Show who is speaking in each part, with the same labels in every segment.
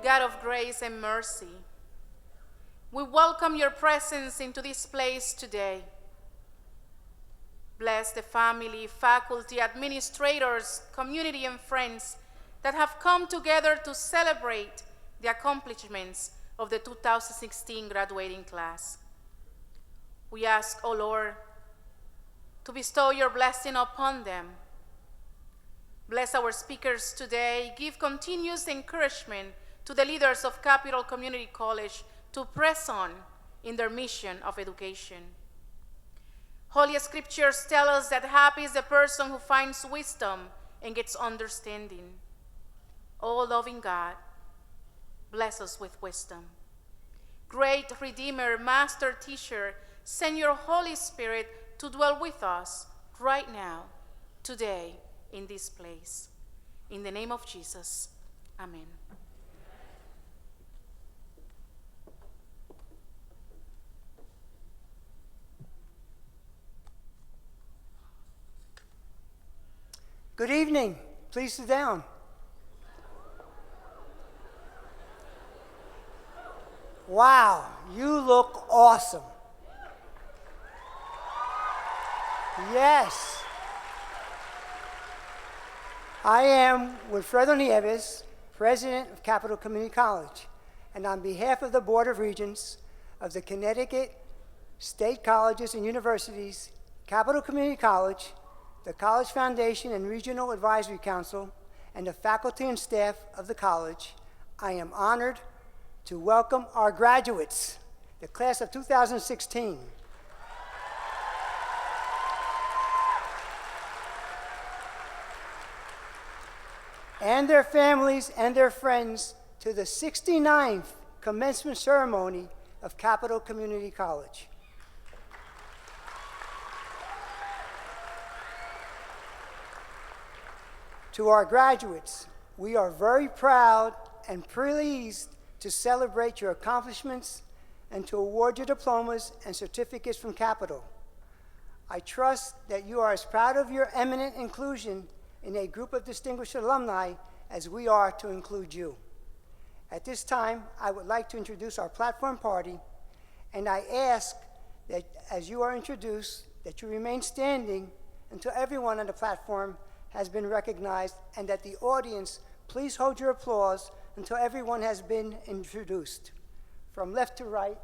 Speaker 1: God of grace and mercy, we welcome your presence into this place today. Bless the family, faculty, administrators, community, and friends that have come together to celebrate the accomplishments of the 2016 graduating class. We ask, O Lord, to bestow your blessing upon them. Bless our speakers today. Give continuous encouragement to the leaders of Capital Community College to press on in their mission of education. Holy Scriptures tell us that happy is the person who finds wisdom and gets understanding. O loving God, bless us with wisdom. Great Redeemer, Master, Teacher, send your Holy Spirit to dwell with us right now, today, in this place. In the name of Jesus, amen.
Speaker 2: Good evening. Please sit down. Wow, you look awesome. Yes. I am Wilfredo Nieves, President of Capital Community College, and on behalf of the Board of Regents of the Connecticut State Colleges and Universities, Capital Community College, the College Foundation and Regional Advisory Council, and the faculty and staff of the college, I am honored to welcome our graduates, the class of 2016. And their families and their friends to the 69th commencement ceremony of Capital Community College. To our graduates, we are very proud and pleased to celebrate your accomplishments and to award your diplomas and certificates from Capital. I trust that you are as proud of your eminent inclusion in a group of distinguished alumni as we are to include you. At this time, I would like to introduce our platform party, and I ask that as you are introduced, that you remain standing until everyone on the platform has been recognized, and that the audience please hold your applause until everyone has been introduced. From left to right,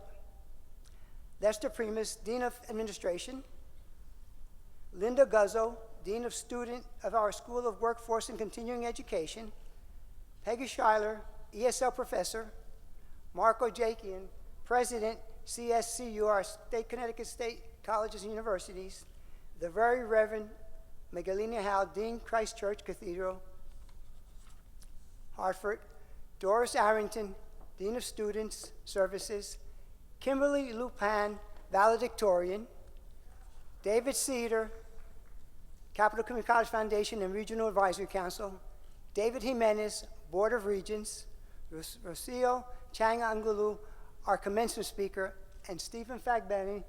Speaker 2: Lester Primus, Dean of Administration, Linda Guzzo, Dean of our School of Workforce and Continuing Education, Peggy Schuyler, ESL Professor, Marco Jakian, President, CSCU, our Connecticut State Colleges and Universities, the Very Reverend Megalina Howe, Dean, Christ Church Cathedral, Hartford, Doris Arrington, Dean of Students Services, Kimberly Lupin, Valedictorian, David Cedar, Capital Community College Foundation and Regional Advisory Council, David Jimenez, Board of Regents, Rocio Chang Angulu, our commencement speaker, and Stephen Fagbeni,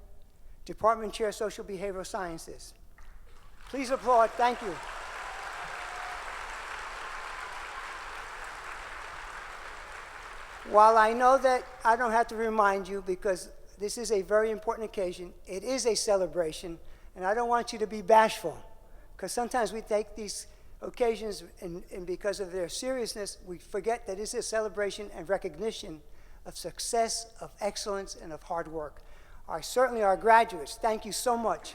Speaker 2: Department Chair, Social Behavioral Sciences. Please applaud. Thank you. While I know that I don't have to remind you because this is a very important occasion, it is a celebration, and I don't want you to be bashful, because sometimes we take these occasions and because of their seriousness, we forget that this is a celebration and recognition of success, of excellence, and of hard work. Certainly our graduates, thank you so much.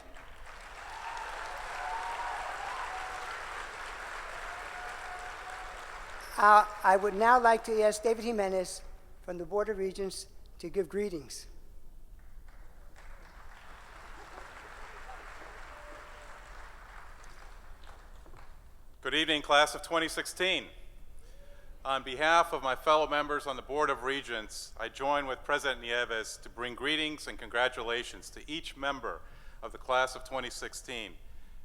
Speaker 2: I would now like to ask David Jimenez from the Board of Regents to give greetings.
Speaker 3: Good evening, class of 2016. On behalf of my fellow members on the Board of Regents, I join with President Nieves to bring greetings and congratulations to each member of the class of 2016,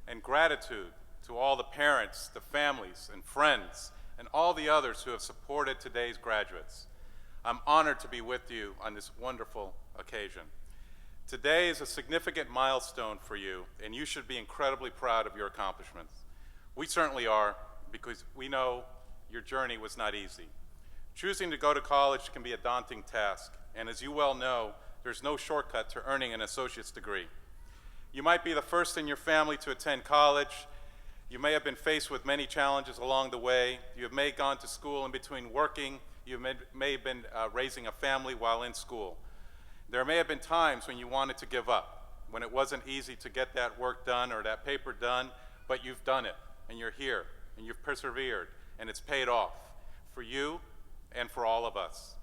Speaker 3: and gratitude to all the parents, the families, and friends, and all the others who have supported today's graduates. I'm honored to be with you on this wonderful occasion. Today is a significant milestone for you, and you should be incredibly proud of your accomplishments. We certainly are, because we know your journey was not easy. Choosing to go to college can be a daunting task, and as you well know, there's no shortcut to earning an associate's degree. You might be the first in your family to attend college. You may have been faced with many challenges along the way. You may have gone to school in between working. You may have been raising a family while in school. There may have been times when you wanted to give up, when it wasn't easy to get that work done or that paper done, but you've done it, and you're here, and you've persevered, and it's paid off for you and for all of us.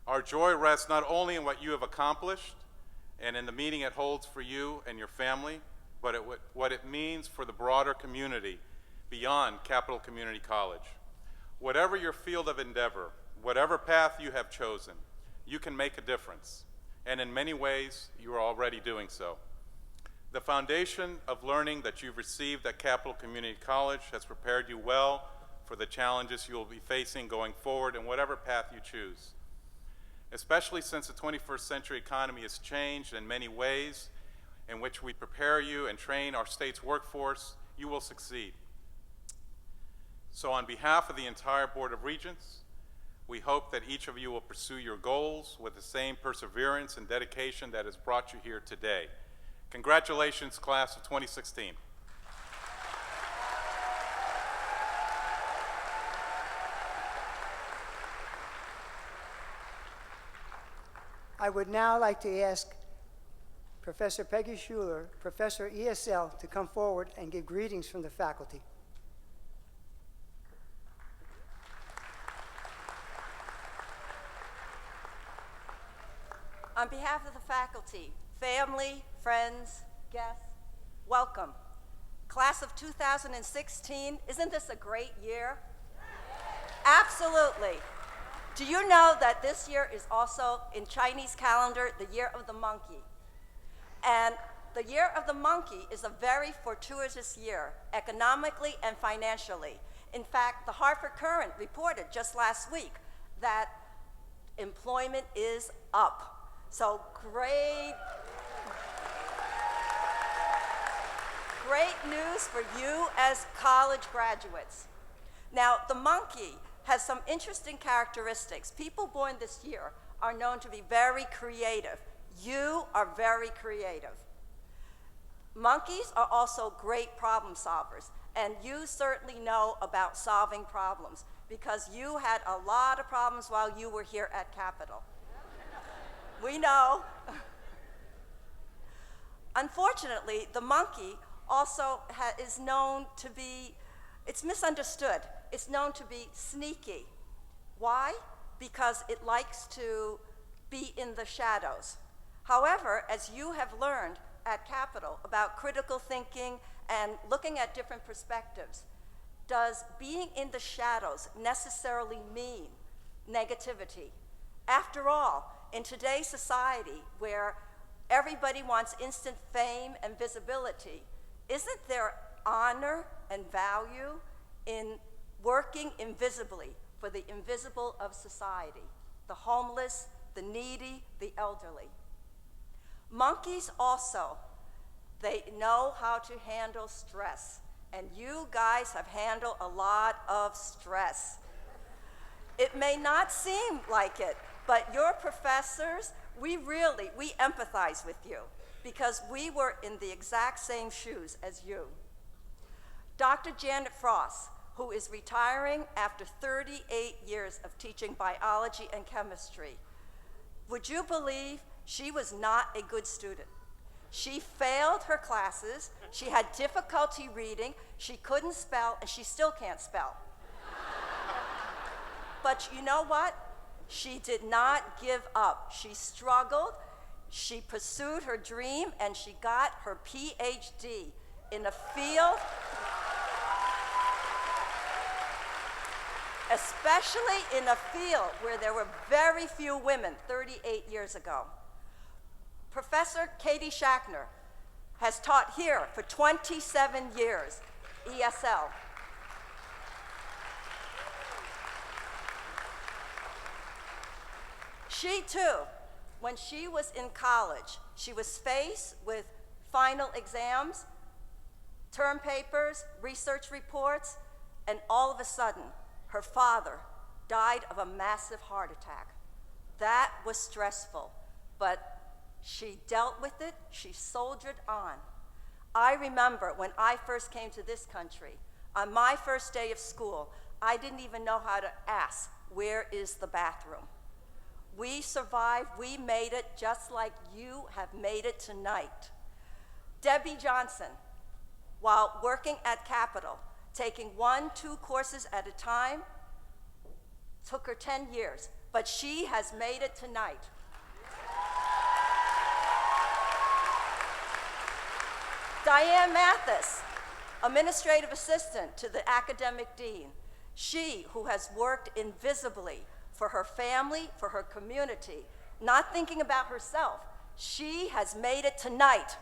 Speaker 3: Our joy rests not only in what you have accomplished and in the meaning it holds for you and your family, but what it means for the broader community beyond Capital Community College. Whatever your field of endeavor, whatever path you have chosen, you can make a difference, and in many ways, you are already doing so. The foundation of learning that you've received at Capital Community College has prepared you well for the challenges you will be facing going forward in whatever path you choose. Especially since the 21st century economy has changed in many ways in which we prepare you and train our state's workforce, you will succeed. So on behalf of the entire Board of Regents, we hope that each of you will pursue your goals with the same perseverance and dedication that has brought you here today. Congratulations, class of 2016.
Speaker 2: I would now like to ask Professor Peggy Schuler, Professor ESL, to come forward and give greetings from the faculty.
Speaker 4: On behalf of the faculty, family, friends, guests, welcome. Class of 2016, isn't this a great year? Absolutely. Do you know that this year is also, in Chinese calendar, the Year of the Monkey? And the Year of the Monkey is a very fortuitous year, economically and financially. In fact, the Hartford Current reported just last week that employment is up. So great news for you as college graduates. Now, the monkey has some interesting characteristics. People born this year are known to be very creative. You are very creative. Monkeys are also great problem solvers, and you certainly know about solving problems because you had a lot of problems while you were here at Capitol. We know. Unfortunately, the monkey also is known to be, it's misunderstood. It's known to be sneaky. Why? Because it likes to be in the shadows. However, as you have learned at Capitol about critical thinking and looking at different perspectives, does being in the shadows necessarily mean negativity? After all, in today's society where everybody wants instant fame and visibility, isn't there honor and value in working invisibly for the invisible of society, the homeless, the needy, the elderly? Monkeys also, they know how to handle stress, and you guys have handled a lot of stress. It may not seem like it, but your professors, we empathize with you because we were in the exact same shoes as you. Dr. Janet Frost, who is retiring after 38 years of teaching biology and chemistry, would you believe she was not a good student? She failed her classes, she had difficulty reading, she couldn't spell, and she still can't spell. But you know what? She did not give up. She struggled, she pursued her dream, and she got her PhD in a field, especially in a field where there were very few women 38 years ago. Professor Katie Shackner has taught here for 27 years, ESL. She too, when she was in college, she was faced with final exams, term papers, research reports, and all of a sudden, her father died of a massive heart attack. That was stressful, but she dealt with it, she soldiered on. I remember when I first came to this country, on my first day of school, I didn't even know how to ask, where is the bathroom? We survived, we made it just like you have made it tonight. Debbie Johnson, while working at Capitol, taking 1-2 courses at a time, took her 10 years, but she has made it tonight. Diane Mathis, administrative assistant to the academic dean. She who has worked invisibly for her family, for her community, not thinking about herself, she has made it tonight.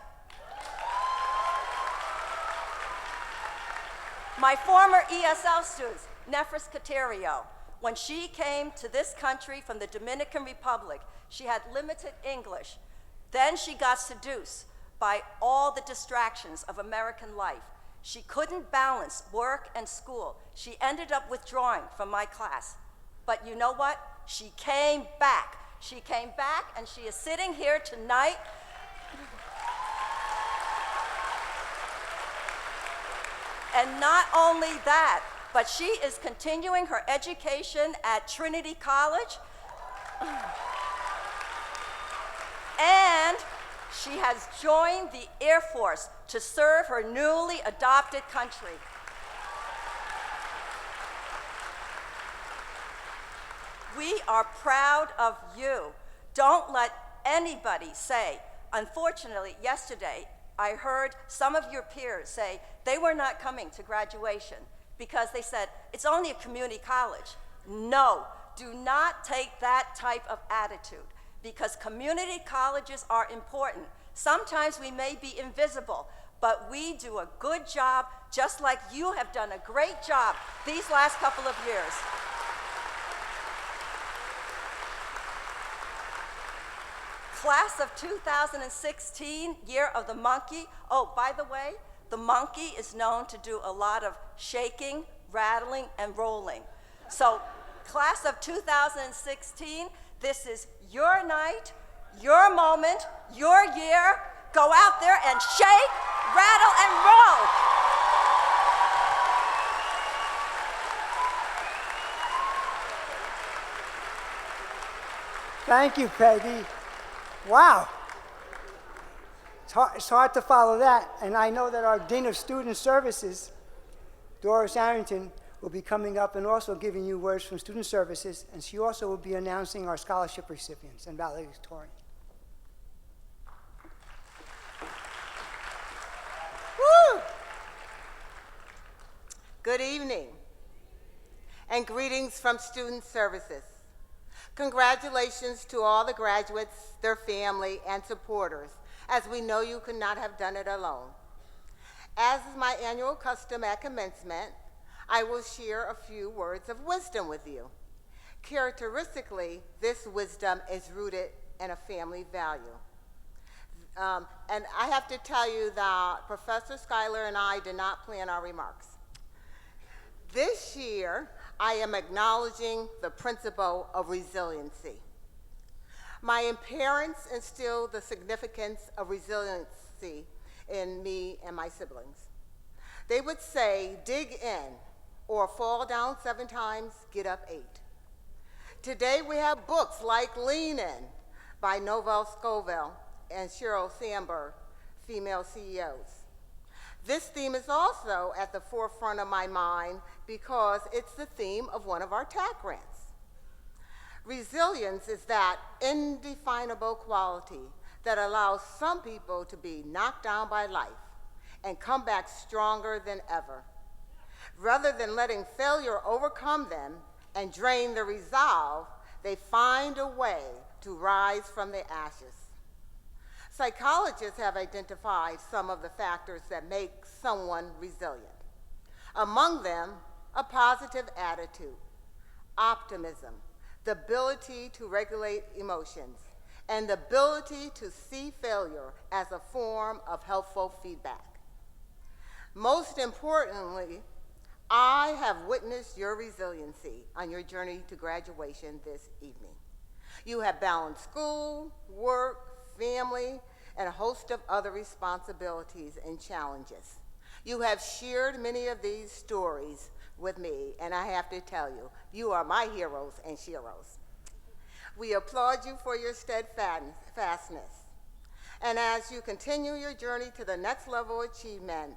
Speaker 4: My former ESL students, Nefris Caterio, when she came to this country from the Dominican Republic, she had limited English. Then she got seduced by all the distractions of American life. She couldn't balance work and school. She ended up withdrawing from my class. But you know what? She came back. She came back, and she is sitting here tonight. And not only that, but she is continuing her education at Trinity College. And she has joined the Air Force to serve her newly adopted country. We are proud of you. Don't let anybody say, unfortunately, yesterday, I heard some of your peers say they were not coming to graduation because they said, it's only a community college. No, do not take that type of attitude because community colleges are important. Sometimes we may be invisible, but we do a good job, just like you have done a great job these last couple of years. Class of 2016, Year of the Monkey. Oh, by the way, the monkey is known to do a lot of shaking, rattling, and rolling. So, class of 2016, this is your night, your moment, your year. Go out there and shake, rattle, and roll.
Speaker 2: Thank you, Peggy. Wow. It's hard to follow that, and I know that our Dean of Student Services, Doris Arrington, will be coming up and also giving you words from Student Services, and she also will be announcing our scholarship recipients and valedictorian.
Speaker 5: Woo! Good evening, and greetings from Student Services. Congratulations to all the graduates, their family, and supporters, as we know you could not have done it alone. As is my annual custom at commencement, I will share a few words of wisdom with you. Characteristically, this wisdom is rooted in a family value. And I have to tell you that Professor Schuyler and I did not plan our remarks. This year, I am acknowledging the principle of resiliency. My parents instilled the significance of resiliency in me and my siblings. They would say, dig in, or fall down 7 times, get up 8. Today we have books like Lean In by Novell Scoville and Sheryl Sandberg, female CEOs. This theme is also at the forefront of my mind because it's the theme of one of our TAC grants. Resilience is that indefinable quality that allows some people to be knocked down by life and come back stronger than ever. Rather than letting failure overcome them and drain their resolve, they find a way to rise from the ashes. Psychologists have identified some of the factors that make someone resilient. Among them, a positive attitude, optimism, the ability to regulate emotions, and the ability to see failure as a form of helpful feedback. Most importantly, I have witnessed your resiliency on your journey to graduation this evening. You have balanced school, work, family, and a host of other responsibilities and challenges. You have shared many of these stories with me, and I have to tell you, you are my heroes and sheroes. We applaud you for your steadfastness. And as you continue your journey to the next level of achievement,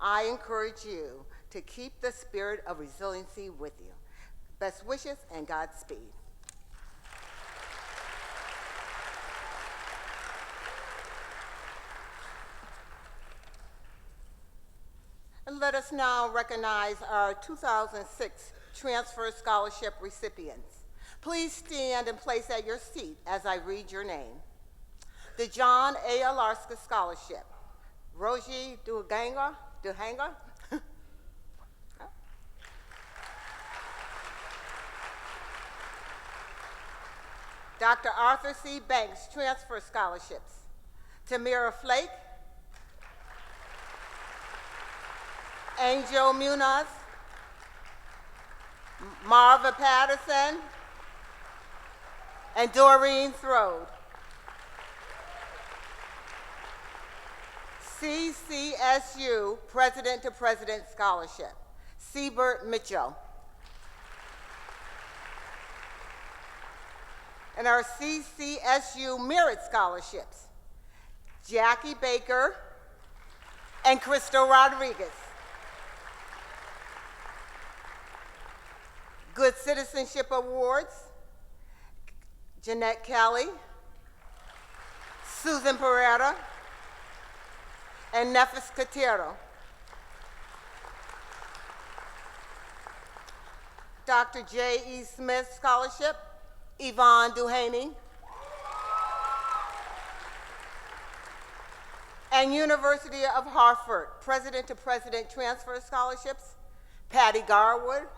Speaker 5: I encourage you to keep the spirit of resiliency with you. Best wishes and Godspeed. And let us now recognize our 2006 Transfer Scholarship recipients. Please stand and place at your seat as I read your name. The John A. Alarska Scholarship, Rogie Duhanga. Dr. Arthur C. Banks Transfer Scholarships, Tamira Flake, Angel Munoz, Marva Patterson, and Doreen Throde. CCSU President to President Scholarship, Siebert Mitchell. And our CCSU Merit Scholarships, Jackie Baker and Crystal Rodriguez. Good Citizenship Awards, Jeanette Kelly, Susan Pereira, and Nefis Catero. Dr. J.E. Smith Scholarship, Yvonne Duhaney. And University of Hartford, President to President Transfer Scholarships, Patty Garwood,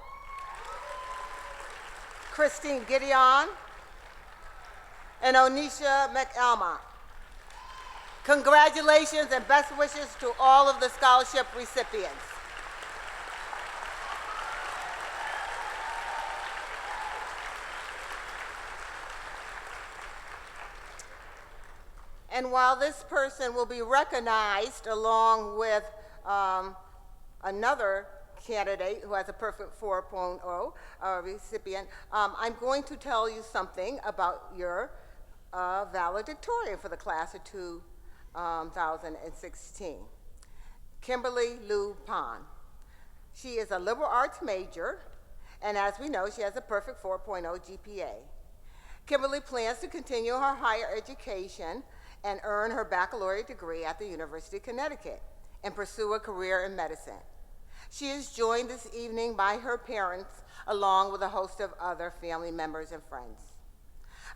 Speaker 5: Christine Gideon, and Onisha McElmont. Congratulations and best wishes to all of the scholarship recipients. And while this person will be recognized along with another candidate who has a perfect 4.0 recipient, I'm going to tell you something about your valedictorian for the class of 2016, Kimberly Lou Pond. She is a liberal arts major, and as we know, she has a perfect 4.0 GPA. Kimberly plans to continue her higher education and earn her baccalaureate degree at the University of Connecticut and pursue a career in medicine. She is joined this evening by her parents, along with a host of other family members and friends.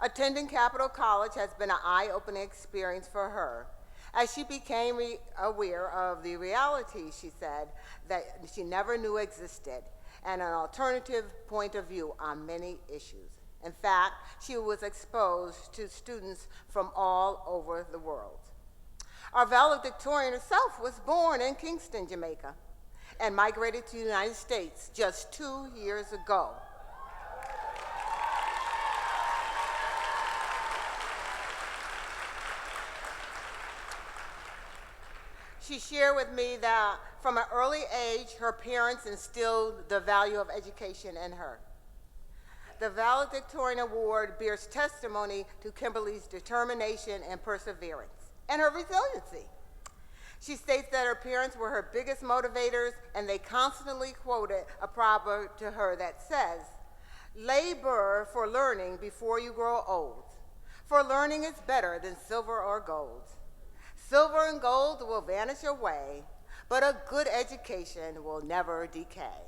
Speaker 5: Attending Capital College has been an eye-opening experience for her, as she became aware of the reality, she said, that she never knew existed, and an alternative point of view on many issues. In fact, she was exposed to students from all over the world. Our valedictorian herself was born in Kingston, Jamaica, and migrated to the United States just 2 years ago. She shared with me that from an early age, her parents instilled the value of education in her. The Valedictorian Award bears testimony to Kimberly's determination and perseverance, and her resiliency. She states that her parents were her biggest motivators, and they constantly quoted a proverb to her that says, "Labor for learning before you grow old, for learning is better than silver or gold. Silver and gold will vanish away, but a good education will never decay."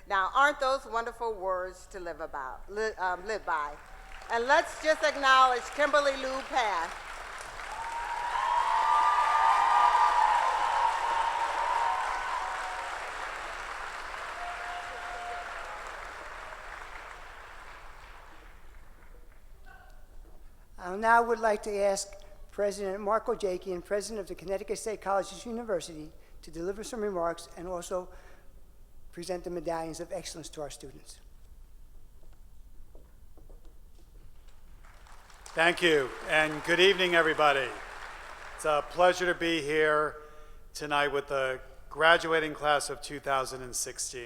Speaker 5: Now, aren't those wonderful words to live by? And let's just acknowledge Kimberly Lou Pond.
Speaker 2: I now would like to ask President Marco Jakian, President of the Connecticut State Colleges University, to deliver some remarks and also present the Medallions of Excellence to our students.
Speaker 6: Thank you, and good evening, everybody. It's a pleasure to be here tonight with the graduating class of 2016.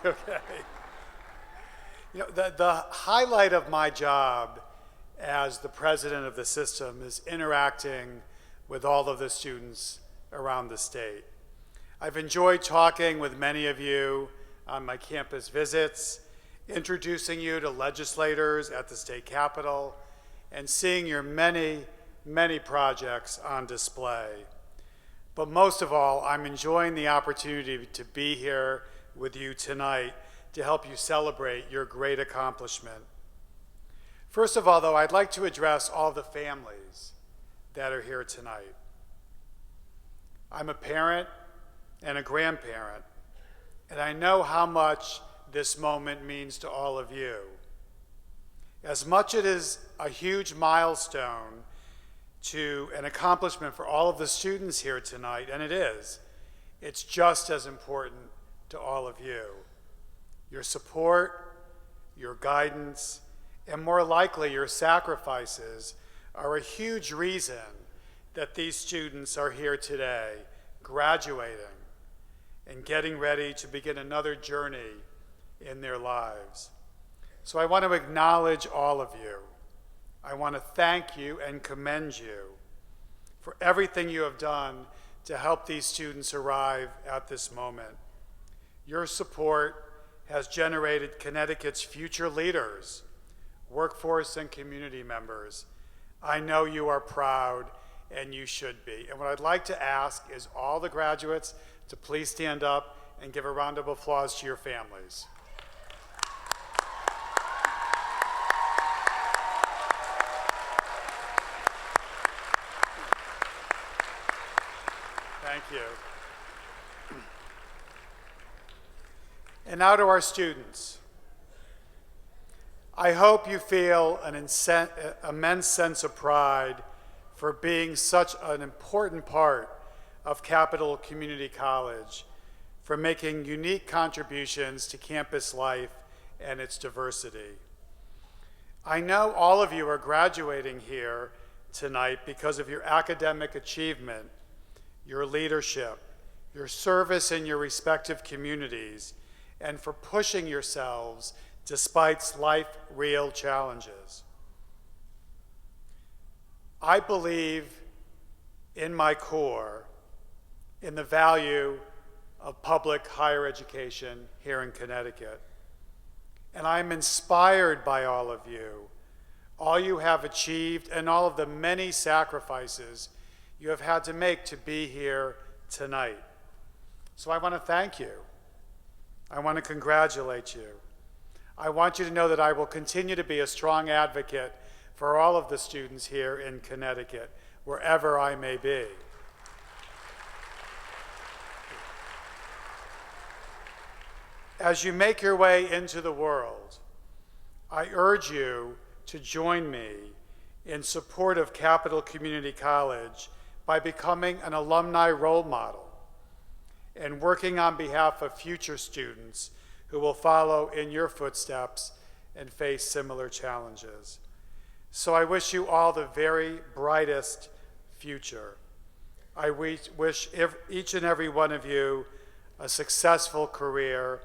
Speaker 6: Okay. You know, the highlight of my job as the president of the system is interacting with all of the students around the state. I've enjoyed talking with many of you on my campus visits, introducing you to legislators at the state capitol, and seeing your many, many projects on display. But most of all, I'm enjoying the opportunity to be here with you tonight to help you celebrate your great accomplishment. First of all, though, I'd like to address all the families that are here tonight. I'm a parent and a grandparent, and I know how much this moment means to all of you. As much as it is a huge milestone to an accomplishment for all of the students here tonight, and it is, it's just as important to all of you. Your support, your guidance, and more likely your sacrifices are a huge reason that these students are here today, graduating and getting ready to begin another journey in their lives. So I want to acknowledge all of you. I want to thank you and commend you for everything you have done to help these students arrive at this moment. Your support has generated Connecticut's future leaders, workforce, and community members. I know you are proud, and you should be. And what I'd like to ask is all the graduates to please stand up and give a round of applause to your families. Thank you. And now to our students. I hope you feel an immense sense of pride for being such an important part of Capital Community College, for making unique contributions to campus life and its diversity. I know all of you are graduating here tonight because of your academic achievement, your leadership, your service in your respective communities, and for pushing yourselves despite life's real challenges. I believe in my core in the value of public higher education here in Connecticut. And I'm inspired by all of you have achieved, and all of the many sacrifices you have had to make to be here tonight. So I want to thank you. I want to congratulate you. I want you to know that I will continue to be a strong advocate for all of the students here in Connecticut, wherever I may be. As you make your way into the world, I urge you to join me in support of Capital Community College by becoming an alumni role model and working on behalf of future students who will follow in your footsteps and face similar challenges. So I wish you all the very brightest future. I wish each and every one of you a successful career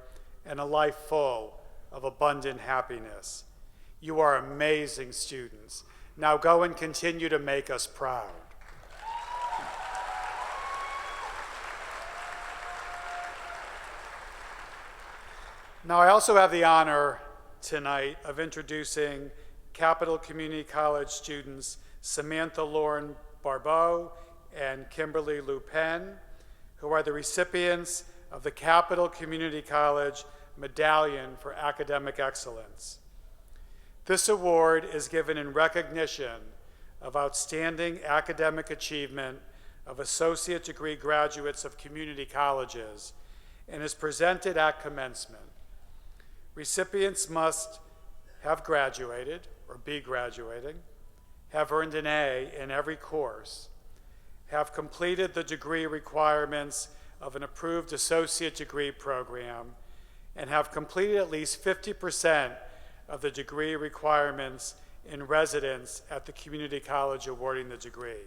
Speaker 6: and a life full of abundant happiness. You are amazing students. Now go and continue to make us proud. Now I also have the honor tonight of introducing Capital Community College students Samantha Lauren Barbeau and Kimberly Lupin, who are the recipients of the Capital Community College Medallion for Academic Excellence. This award is given in recognition of outstanding academic achievement of associate degree graduates of community colleges and is presented at commencement. Recipients must have graduated or be graduating, have earned an A in every course, have completed the degree requirements of an approved associate degree program and have completed at least 50% of the degree requirements in residence at the community college awarding the degree.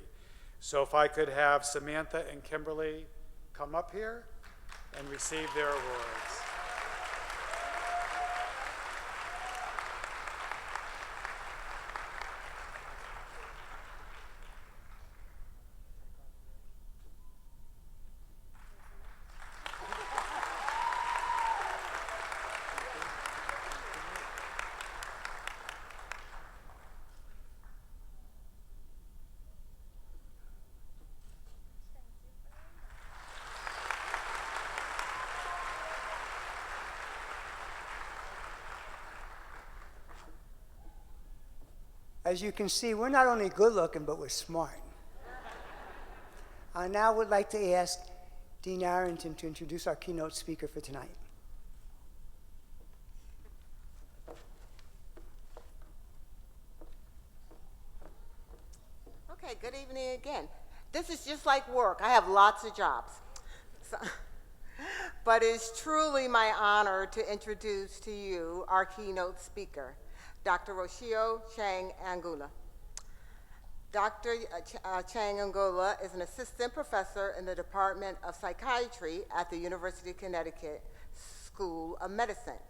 Speaker 6: So if I could have Samantha and Kimberly come up here and receive their awards.
Speaker 2: As you can see, we're not only good looking, but we're smart. I now would like to ask Dean Arrington to introduce our keynote speaker for tonight.
Speaker 5: Okay, good evening again. This is just like work. I have lots of jobs. But it's truly my honor to introduce to you our keynote speaker, Dr. Rocio Chang Angula. Dr. Chang Angula is an assistant professor in the Department of Psychiatry at the University of Connecticut School of Medicine.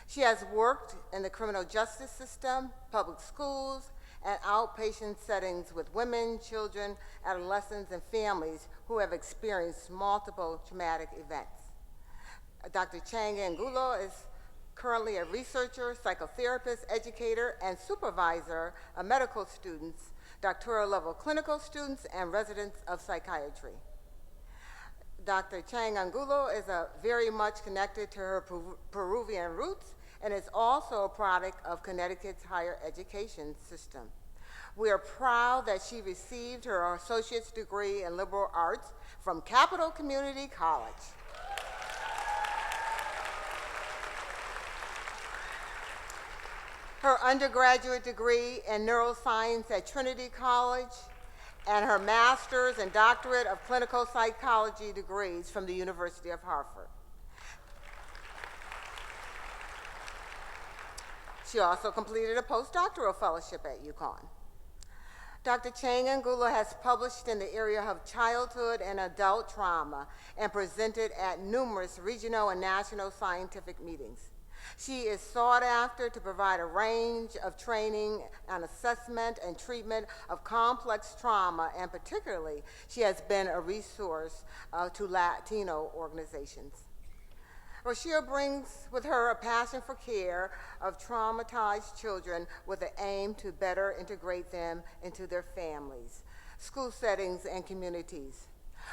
Speaker 5: She has worked in the criminal justice system, public schools, and outpatient settings with women, children, adolescents, and families who have experienced multiple traumatic events. Dr. Chang Angula is currently a researcher, psychotherapist, educator, and supervisor of medical students, doctoral level clinical students, and residents of psychiatry. Dr. Chang Angula is very much connected to her Peruvian roots and is also a product of Connecticut's higher education system. We are proud that she received her associate's degree in liberal arts from Capital Community College. Her undergraduate degree in neuroscience at Trinity College, and her master's and doctorate of clinical psychology degrees from the University of Hartford. She also completed a postdoctoral fellowship at UConn. Dr. Chang Angula has published in the area of childhood and adult trauma and presented at numerous regional and national scientific meetings. She is sought after to provide a range of training on assessment and treatment of complex trauma, and particularly, she has been a resource to Latino organizations. Rocio brings with her a passion for care of traumatized children with the aim to better integrate them into their families, school settings, and communities.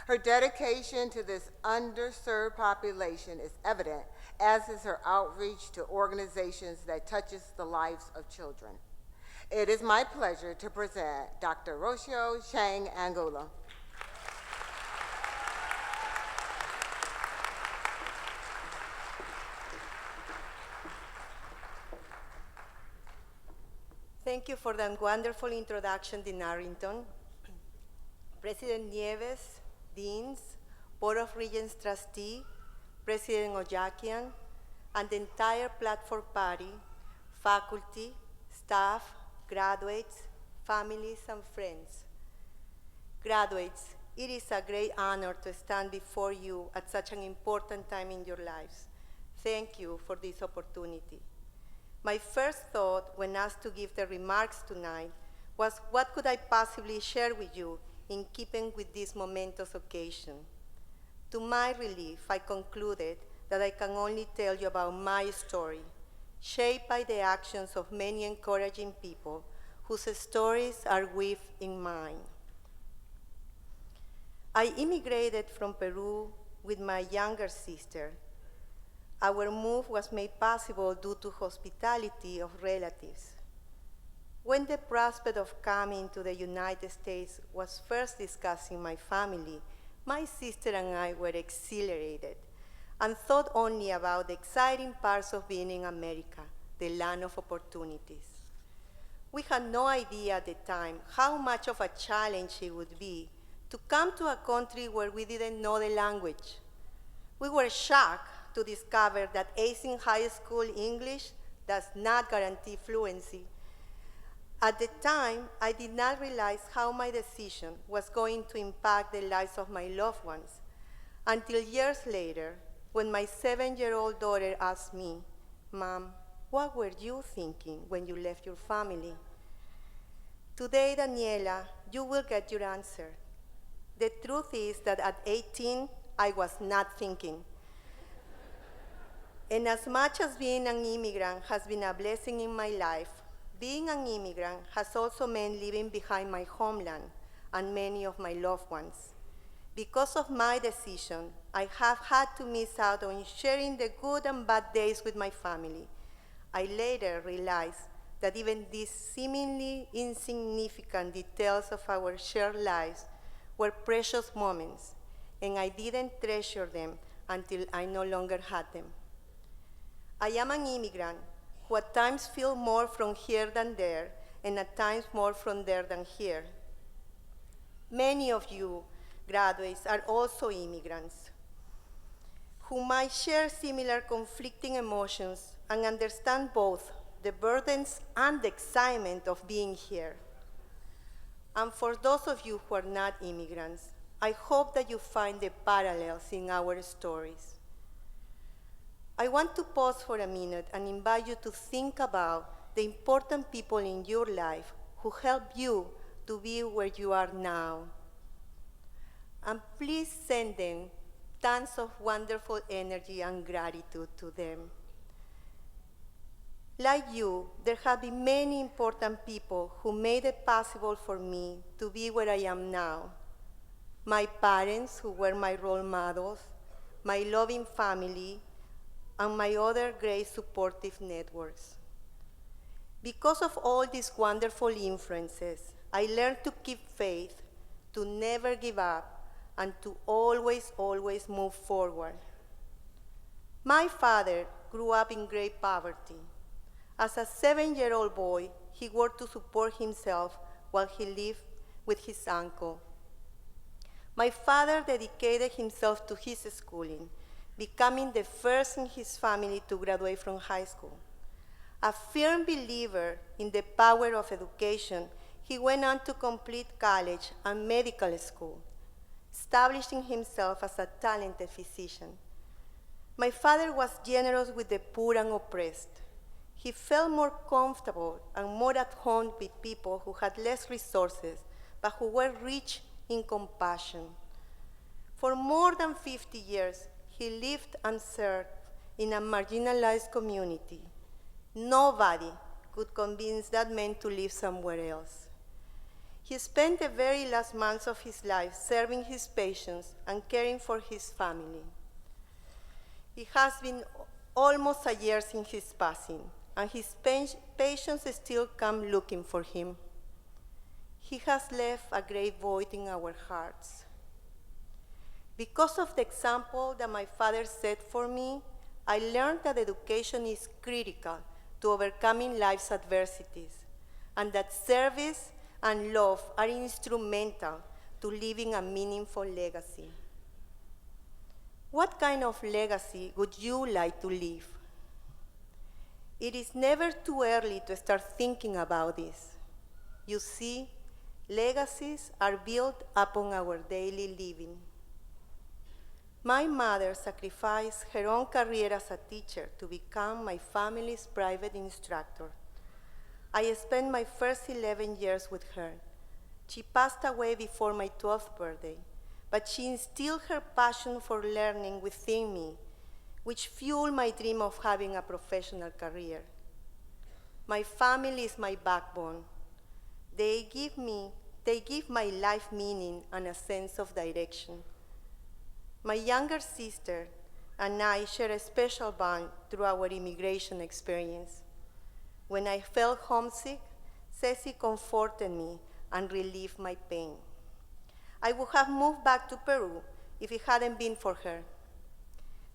Speaker 5: Her dedication to this underserved population is evident, as is her outreach to organizations that touches the lives of children. It is my pleasure to present Dr. Rocio Chang Angula.
Speaker 7: Thank you for that wonderful introduction, Dean Arrington. President Nieves, Deans, Board of Regents trustee, President Ojakian, and the entire platform party, faculty, staff, graduates, families, and friends. Graduates, it is a great honor to stand before you at such an important time in your lives. Thank you for this opportunity. My first thought when asked to give the remarks tonight was, what could I possibly share with you in keeping with this momentous occasion? To my relief, I concluded that I can only tell you about my story, shaped by the actions of many encouraging people whose stories are weaved in mine. I immigrated from Peru with my younger sister. Our move was made possible due to hospitality of relatives. When the prospect of coming to the United States was first discussed in my family, my sister and I were exhilarated and thought only about the exciting parts of being in America, the land of opportunities. We had no idea at the time how much of a challenge it would be to come to a country where we didn't know the language, We were shocked to discover that acing high school English does not guarantee fluency. At the time, I did not realize how my decision was going to impact the lives of my loved ones until years later, when my 7-year-old daughter asked me, "Mom, what were you thinking when you left your family?" Today, Daniela, you will get your answer. The truth is that at 18, I was not thinking. And as much as being an immigrant has been a blessing in my life, being an immigrant has also meant leaving behind my homeland and many of my loved ones. Because of my decision, I have had to miss out on sharing the good and bad days with my family. I later realized that even these seemingly insignificant details of our shared lives were precious moments, and I didn't treasure them until I no longer had them. I am an immigrant who at times feel more from here than there, and at times more from there than here. Many of you graduates are also immigrants who might share similar conflicting emotions and understand both the burdens and the excitement of being here. And for those of you who are not immigrants, I hope that you find the parallels in our stories. I want to pause for a minute and invite you to think about the important people in your life who helped you to be where you are now. And please send them tons of wonderful energy and gratitude to them. Like you, there have been many important people who made it possible for me to be where I am now. My parents, who were my role models, my loving family, and my other great supportive networks. Because of all these wonderful influences, I learned to keep faith, to never give up, and to always, always move forward. My father grew up in great poverty. As a 7-year-old boy, he worked to support himself while he lived with his uncle. My father dedicated himself to his schooling, becoming the first in his family to graduate from high school. A firm believer in the power of education, he went on to complete college and medical school, establishing himself as a talented physician. My father was generous with the poor and oppressed. He felt more comfortable and more at home with people who had less resources, but who were rich in compassion. For more than 50 years, he lived and served in a marginalized community. Nobody could convince that man to live somewhere else. He spent the very last months of his life serving his patients and caring for his family. It has been almost a year since his passing, and his patients still come looking for him. He has left a great void in our hearts. Because of the example that my father set for me, I learned that education is critical to overcoming life's adversities, and that service and love are instrumental to leaving a meaningful legacy. What kind of legacy would you like to leave? It is never too early to start thinking about this. You see, legacies are built upon our daily living. My mother sacrificed her own career as a teacher to become my family's private instructor. I spent my first 11 years with her. She passed away before my 12th birthday, but she instilled her passion for learning within me, which fueled my dream of having a professional career. My family is my backbone. They give my life meaning and a sense of direction. My younger sister and I share a special bond through our immigration experience. When I felt homesick, Ceci comforted me and relieved my pain. I would have moved back to Peru if it hadn't been for her.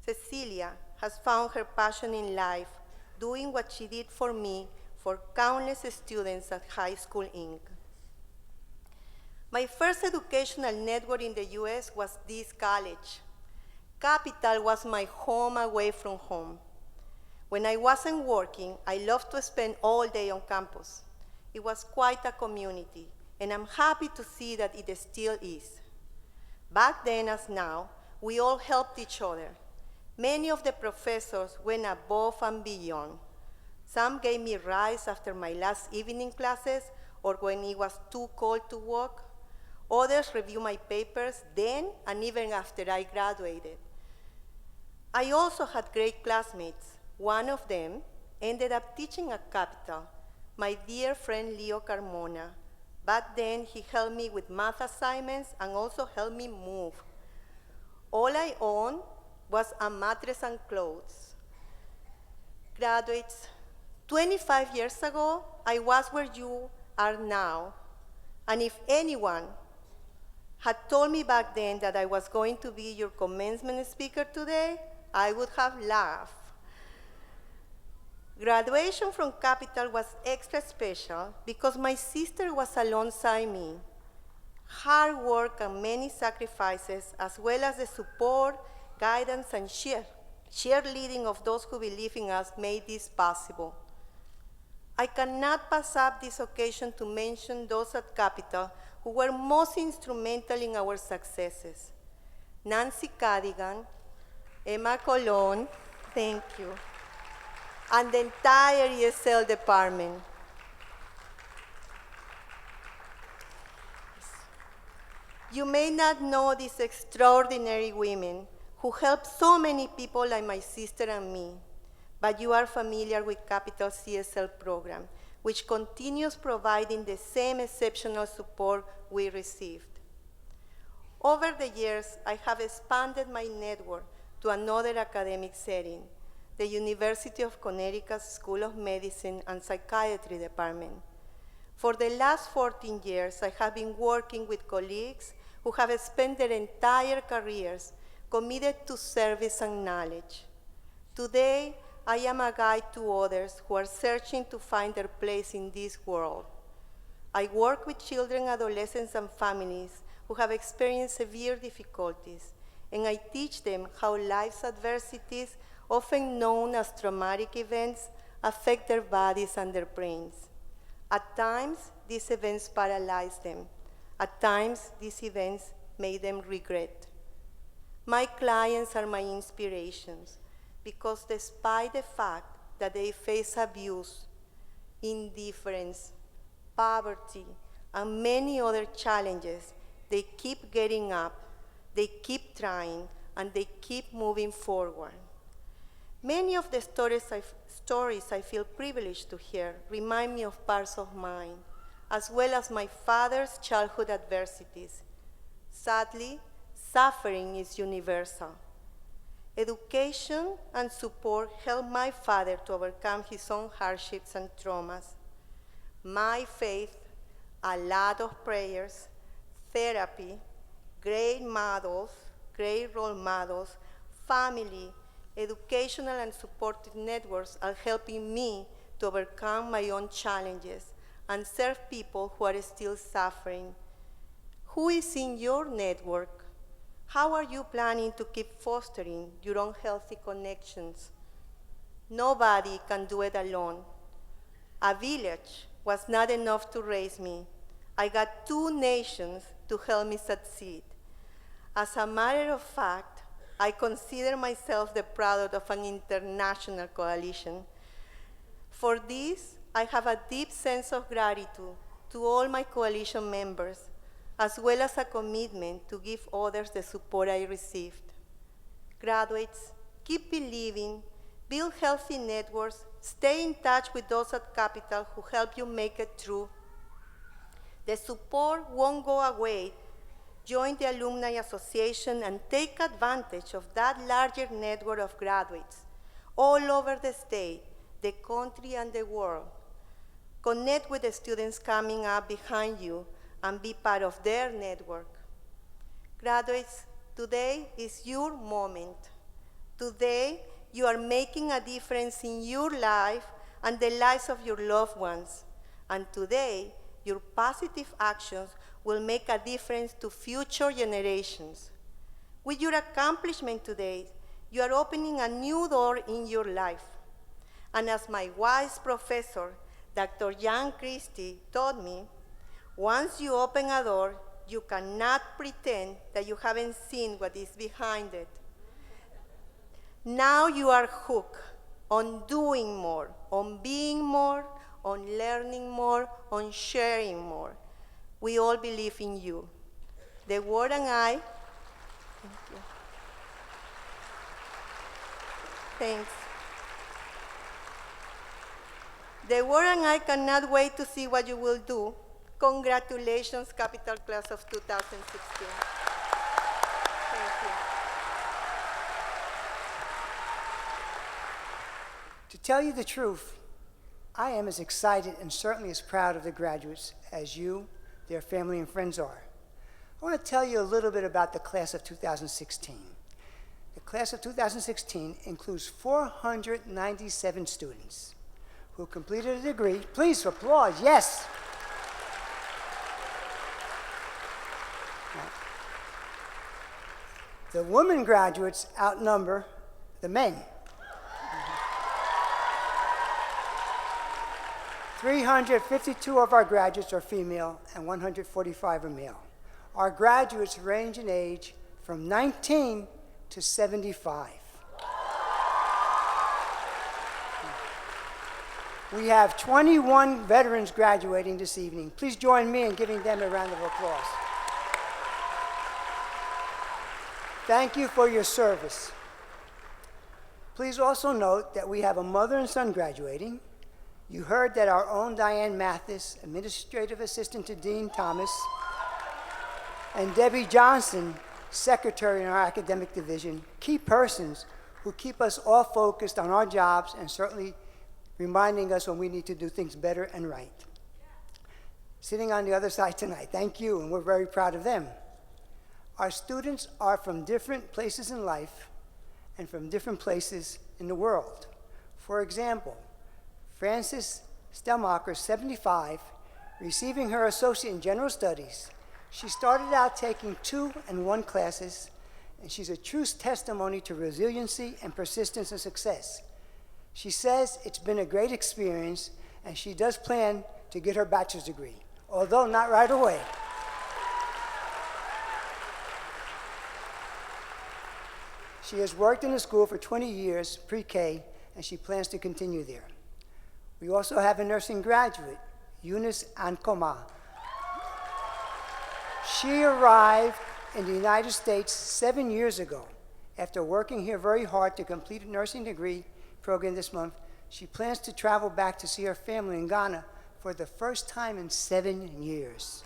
Speaker 7: Cecilia has found her passion in life doing what she did for me for countless students at High School Inc. My first educational network in the US was this college. Capital was my home away from home. When I wasn't working, I loved to spend all day on campus. It was quite a community, and I'm happy to see that it still is. Back then as now, we all helped each other. Many of the professors went above and beyond. Some gave me rides after my last evening classes or when it was too cold to walk. Others reviewed my papers then and even after I graduated. I also had great classmates. One of them ended up teaching at Capital, my dear friend Leo Carmona. Back then, he helped me with math assignments and also helped me move. All I owned was a mattress and clothes. Graduates, 25 years ago, I was where you are now. And if anyone had told me back then that I was going to be your commencement speaker today, I would have laughed. Graduation from Capital was extra special because my sister was alongside me. Hard work and many sacrifices, as well as the support, guidance, and cheerleading of those who believe in us made this possible. I cannot pass up this occasion to mention those at Capital who were most instrumental in our successes. Nancy Cadigan, Emma Colon, thank you, and the entire ESL department. You may not know these extraordinary women who helped so many people like my sister and me, but you are familiar with Capital CSL program, which continues providing the same exceptional support we received. Over the years, I have expanded my network to another academic setting, the University of Connecticut School of Medicine and Psychiatry Department. For the last 14 years, I have been working with colleagues who have spent their entire careers committed to service and knowledge. Today, I am a guide to others who are searching to find their place in this world. I work with children, adolescents, and families who have experienced severe difficulties, and I teach them how life's adversities, often known as traumatic events, affect their bodies and their brains. At times, these events paralyze them. At times, these events make them regret. My clients are my inspirations because despite the fact that they face abuse, indifference, poverty, and many other challenges, they keep getting up, they keep trying, and they keep moving forward. Many of the stories I feel privileged to hear remind me of parts of mine, as well as my father's childhood adversities. Sadly, suffering is universal. Education and support helped my father to overcome his own hardships and traumas. My faith, a lot of prayers, therapy, great models, great role models, family, educational and supportive networks are helping me to overcome my own challenges and serve people who are still suffering. Who is in your network? How are you planning to keep fostering your own healthy connections? Nobody can do it alone. A village was not enough to raise me. I got 2 nations to help me succeed. As a matter of fact, I consider myself the product of an international coalition. For this, I have a deep sense of gratitude to all my coalition members, as well as a commitment to give others the support I received. Graduates, keep believing, build healthy networks, stay in touch with those at Capital who help you make it through. The support won't go away. Join the Alumni Association and take advantage of that larger network of graduates all over the state, the country, and the world. Connect with the students coming up behind you and be part of their network. Graduates, today is your moment. Today, you are making a difference in your life and the lives of your loved ones. And today, your positive actions will make a difference to future generations. With your accomplishment today, you are opening a new door in your life. And as my wise professor, Dr. Jan Christie, taught me, once you open a door, you cannot pretend that you haven't seen what is behind it. Now you are hooked on doing more, on being more, on learning more, on sharing more. We all believe in you. The Word and I, thank you. Thanks. The Word and I cannot wait to see what you will do. Congratulations, Capital Class of 2016. Thank you.
Speaker 2: To tell you the truth, I am as excited and certainly as proud of the graduates as you, their family, and friends are. I want to tell you a little bit about the class of 2016. The class of 2016 includes 497 students who completed a degree. Please applaud, yes. The women graduates outnumber the men. 352 of our graduates are female and 145 are male. Our graduates range in age from 19 to 75. We have 21 veterans graduating this evening. Please join me in giving them a round of applause. Thank you for your service. Please also note that we have a mother and son graduating. You heard that our own Diane Mathis, Administrative Assistant to Dean Thomas, and Debbie Johnson, Secretary in our Academic Division, key persons who keep us all focused on our jobs and certainly reminding us when we need to do things better and right. Sitting on the other side tonight, thank you, and we're very proud of them. Our students are from different places in life and from different places in the world. For example, Frances Stelmacher, 75, receiving her Associate in General Studies. She started out taking 2 and 1 classes, and she's a true testimony to resiliency and persistence and success. She says it's been a great experience, and she does plan to get her bachelor's degree, although not right away. She has worked in the school for 20 years, pre-K, and she plans to continue there. We also have a nursing graduate, Eunice Ancoma. She arrived in the United States 7 years ago. After working here very hard to complete a nursing degree program this month, she plans to travel back to see her family in Ghana for the first time in 7 years.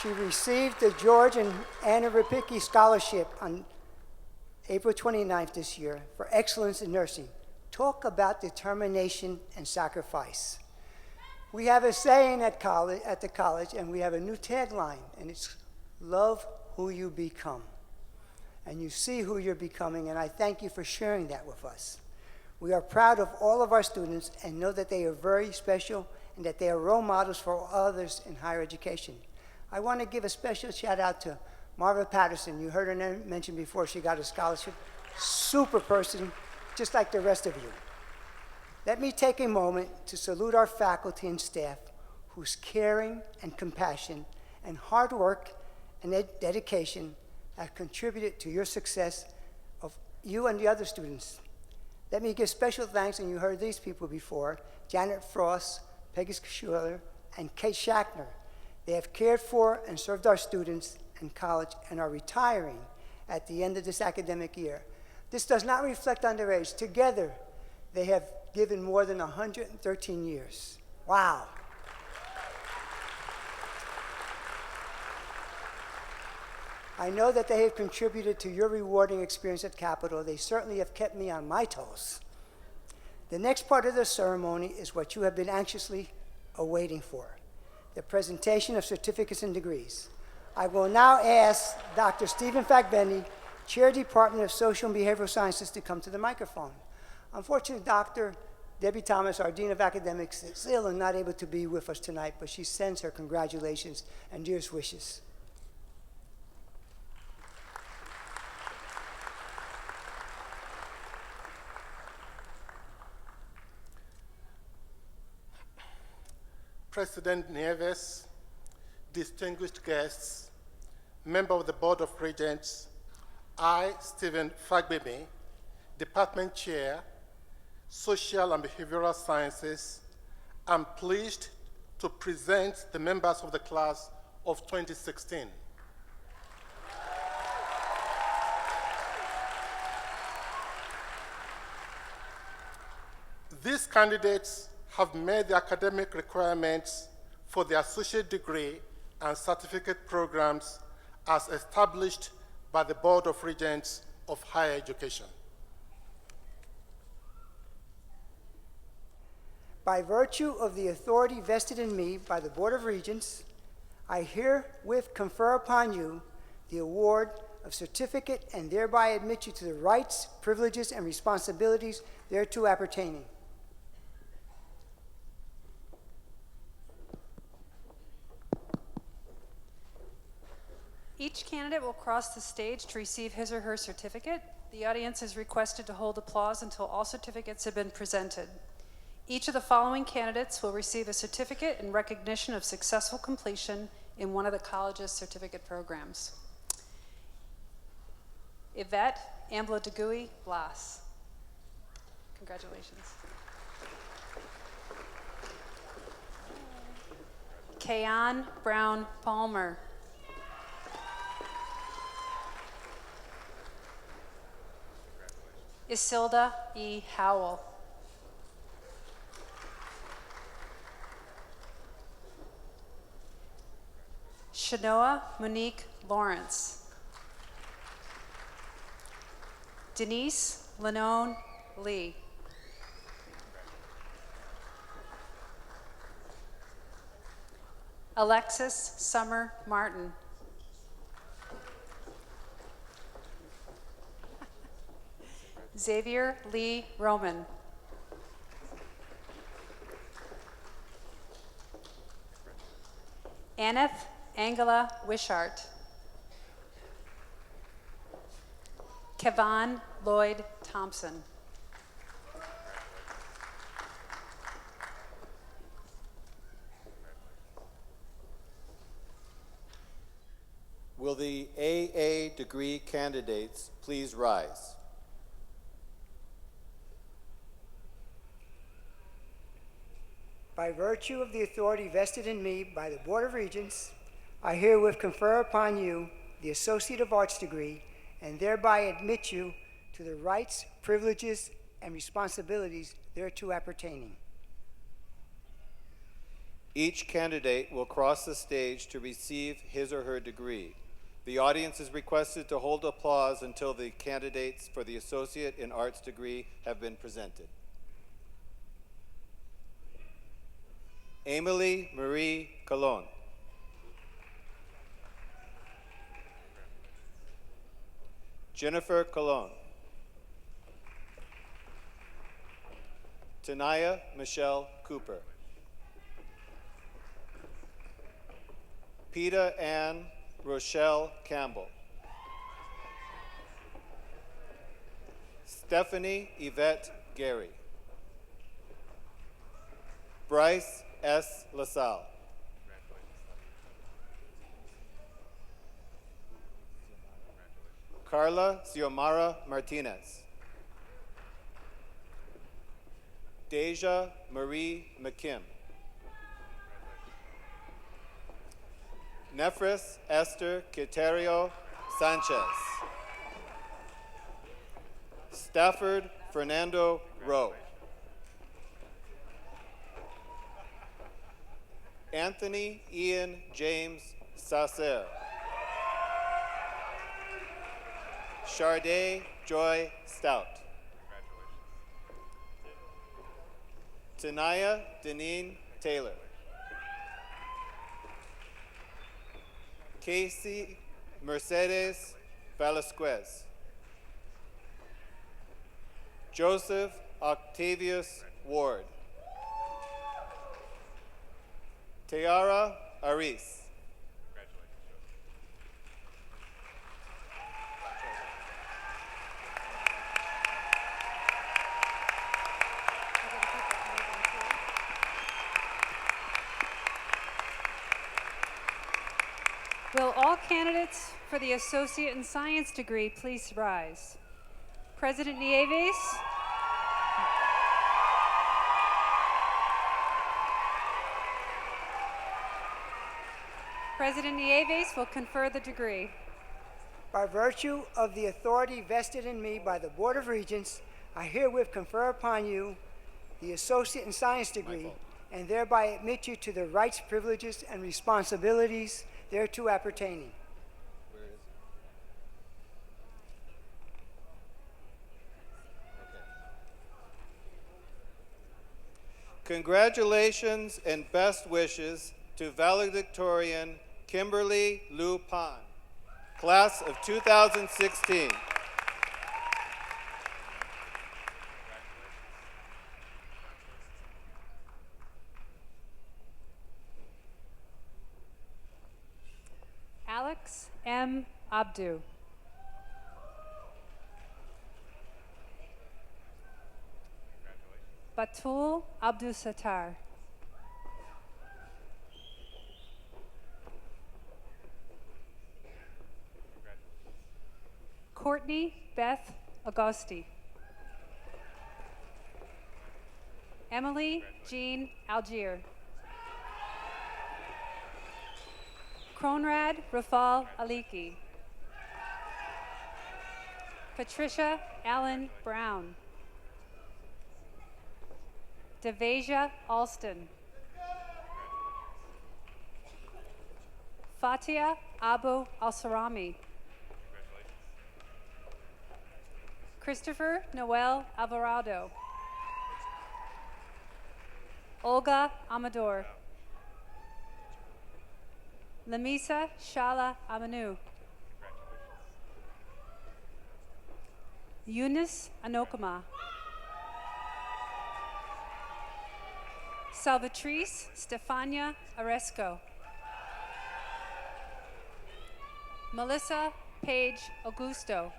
Speaker 2: She received the George and Anna Rapicki Scholarship on April 29th this year for excellence in nursing. Talk about determination and sacrifice. We have a saying at the college, and we have a new tagline, and it's love who you become. And you see who you're becoming, and I thank you for sharing that with us. We are proud of all of our students and know that they are very special and that they are role models for others in higher education. I want to give a special shout out to Marva Patterson. You heard her name mentioned before. She got a scholarship. Super person, just like the rest of you. Let me take a moment to salute our faculty and staff whose caring and compassion and hard work and dedication have contributed to your success of you and the other students. Let me give special thanks, and you heard these people before, Janet Frost, Peggy Schuler, and Kate Shackner. They have cared for and served our students in college and are retiring at the end of this academic year. This does not reflect on their age. Together, they have given more than 113 years. Wow. I know that they have contributed to your rewarding experience at Capitol. They certainly have kept me on my toes. The next part of the ceremony is what you have been anxiously awaiting for, the presentation of certificates and degrees. I will now ask Dr. Stephen Fagbeni, Chair, Department of Social and Behavioral Sciences, to come to the microphone. Unfortunately, Dr. Debbie Thomas, our Dean of Academics, is ill and not able to be with us tonight, but she sends her congratulations and dearest wishes.
Speaker 8: President Nieves, distinguished guests, member of the Board of Regents, I, Stephen Fagbemi, Department Chair, Social and Behavioral Sciences, am pleased to present the members of the class of 2016. These candidates have met the academic requirements for the associate degree and certificate programs as established by the Board of Regents of Higher Education.
Speaker 2: By virtue of the authority vested in me by the Board of Regents, I herewith confer upon you the award of certificate and thereby admit you to the rights, privileges, and responsibilities thereto appertaining.
Speaker 9: Each candidate will cross the stage to receive his or her certificate. The audience is requested to hold applause until all certificates have been presented. Each of the following candidates will receive a certificate in recognition of successful completion in one of the college's certificate programs. Yvette Ambla DeGuy Blas. Congratulations. Kayan Brown Palmer. Isilda E. Howell. Shanoa Monique Lawrence. Denise Lenone Lee. Alexis Summer Martin. Xavier Lee Roman. Aneth Angela Wishart. Kevan Lloyd Thompson.
Speaker 10: Will the AA degree candidates please rise?
Speaker 2: By virtue of the authority vested in me by the Board of Regents, I herewith confer upon you the Associate of Arts degree and thereby admit you to the rights, privileges, and responsibilities thereto appertaining.
Speaker 10: Each candidate will cross the stage to receive his or her degree. The audience is requested to hold applause until the candidates for the Associate in Arts degree have been presented. Emily Marie Colon. Jennifer Colon. Tanaya Michelle Cooper. Peta Ann Rochelle Campbell. Stephanie Yvette Gary. Bryce S. LaSalle. Carla Xiomara Martinez. Deja Marie McKim. Nefris Esther Quiterio Sanchez. Stafford Fernando Rowe. Anthony Ian James Sasser. Charday Joy Stout. Tanaya Deneen Taylor. Casey Mercedes Velasquez. Joseph Octavius Ward. Tiara Aris.
Speaker 9: Will all candidates for the Associate in Science degree please rise? President Nieves. President Nieves will confer the degree.
Speaker 2: By virtue of the authority vested in me by the Board of Regents, I herewith confer upon you the Associate in Science degree and thereby admit you to the rights, privileges, and responsibilities thereto appertaining.
Speaker 10: Congratulations and best wishes to Valedictorian Kimberly Lou Pan, class of 2016.
Speaker 9: Alex M. Abdu. Batul Abdul Sattar. Courtney Beth Agosti. Emily Jean Algier. Kronrad Rafal Aliki. Patricia Allen Brown. Devasia Alston. Fatia Abu Al-Sarami. Christopher Noel Alvarado. Olga Amador. Lamisa Shala Amanu. Eunice Anokama. Salvatrice Stefania Aresco. Melissa Page Augusto.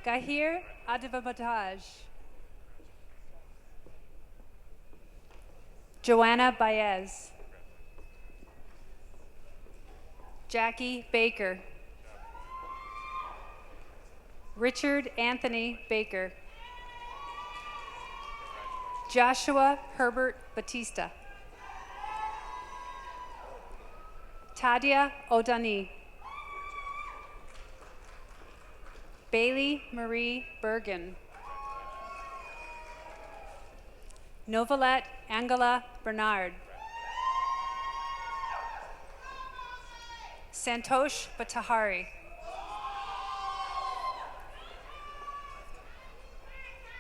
Speaker 9: Gahir Adivabataj. Joanna Baez. Jackie Baker. Richard Anthony Baker. Joshua Herbert Batista. Tadia Odani. Bailey Marie Bergen. Novalette Angela Bernard. Santosh Batahari.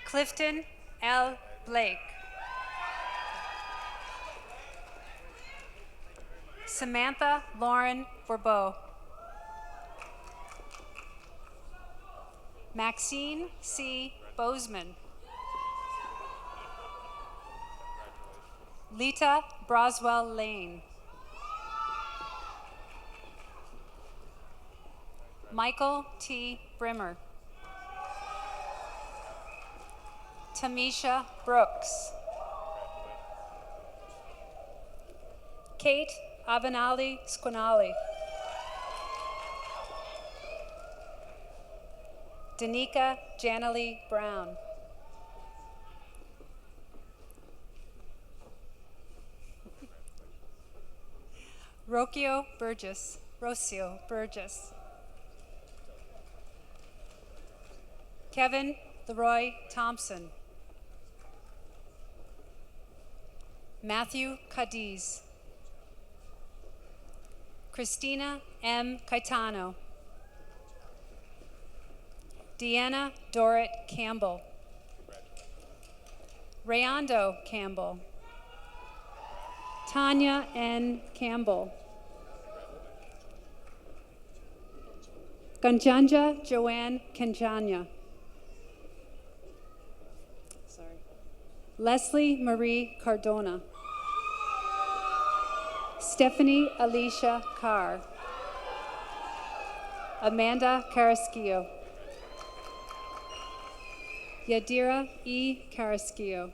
Speaker 9: Clifton L. Blake. Samantha Lauren Bourbeau. Maxine C. Bozeman. Lita Broswell Lane. Michael T. Brimmer. Tamisha Brooks. Kate Avenali Squinali. Danica Janalee Brown. Rocio Burgess. Kevin Leroy Thompson. Matthew Cadiz. Christina M. Caetano. Deanna Dorrit Campbell. Rayando Campbell. Tanya N. Campbell. Ganjanja Joanne Kanjanya. Leslie Marie Cardona. Stephanie Alicia Carr. Amanda Carrasquillo. Yadira E. Carrasquillo.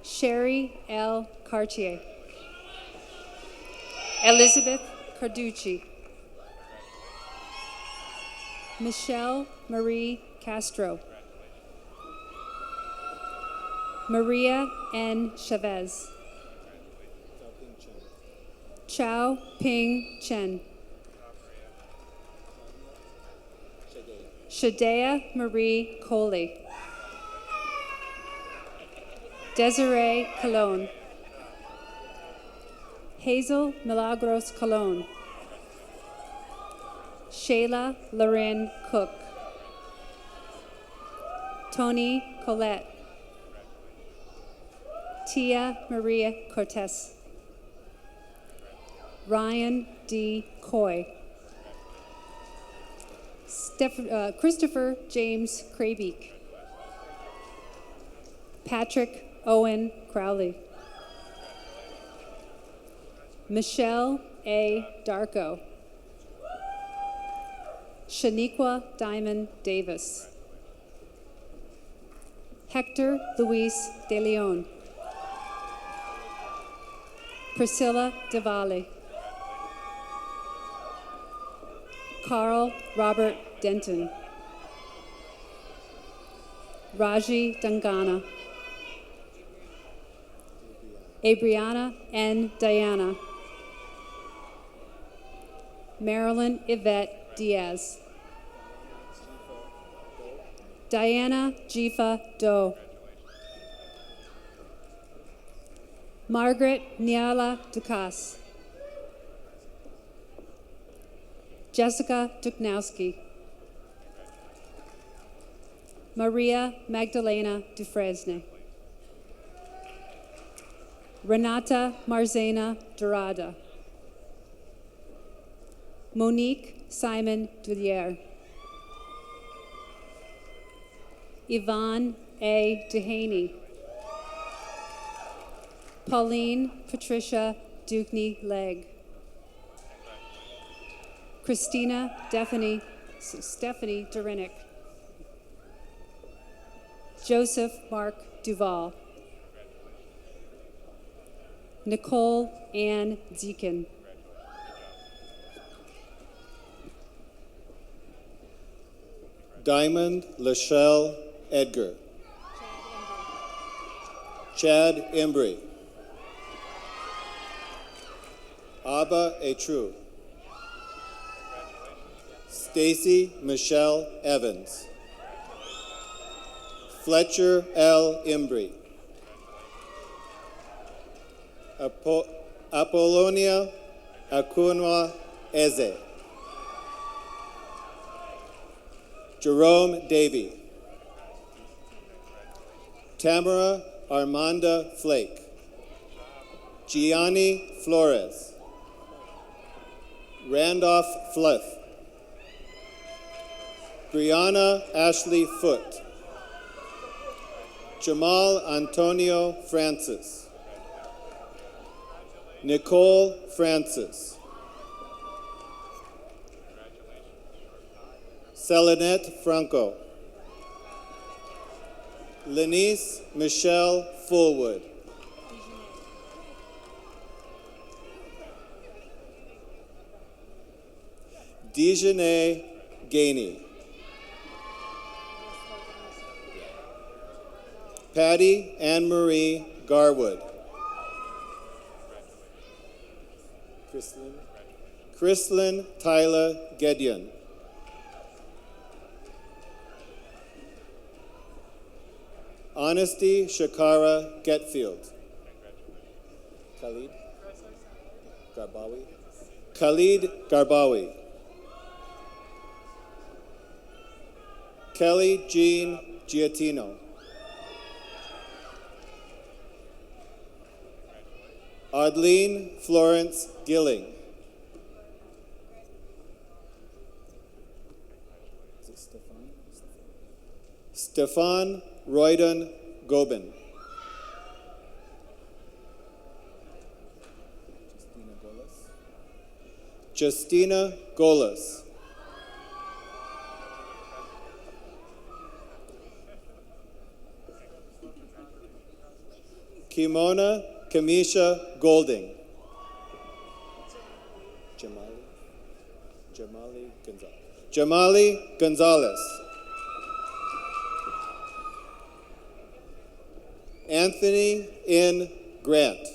Speaker 9: Sherry L. Cartier. Elizabeth Carducci. Michelle Marie Castro. Maria N. Chavez. Chao Ping Chen. Shadea Marie Coley. Desiree Colon. Hazel Milagros Colon. Shayla Loren Cook. Tony Colette. Tia Maria Cortez. Ryan D. Coy. Christopher James Krabeek. Patrick Owen Crowley. Michelle A. Darko. Shaniqua Diamond Davis. Hector Luis De Leon. Priscilla DeValle. Carl Robert Denton. Raji Dangana. Abriana N. Diana. Marilyn Yvette Diaz. Diana Jifa Doe. Margaret Niala Dukas. Jessica Duknowski. Maria Magdalena Dufresne. Renata Marzena Dorada. Monique Simon Dullier. Yvonne A. Dehaney. Pauline Patricia Dukney Legg. Christina Stephanie Dorinick. Joseph Mark Duval. Nicole Ann Deacon.
Speaker 10: Diamond Lachelle Edgar. Chad Embry. Abba Etru. Stacy Michelle Evans. Fletcher L. Embry. Apollonia Akunwa Eze. Jerome Davy. Tamara Armanda Flake. Gianni Flores. Randolph Fluff. Brianna Ashley Foote. Jamal Antonio Francis. Nicole Francis. Selenette Franco. Lenice Michelle Fullwood. Dejanay Gainey. Patty Anne Marie Garwood. Chrislyn Tyler Gedion. Honesty Shakara Getfield. Khalid Garbawi. Khalid Garbawi. Kelly Jean Giatino. Audlene Florence Gilling. Is it Stefan? Stefan Royden Gobin. Justina Golas. Kimona Kamisha Golding. Jamali Gonzalez. Anthony N. Grant.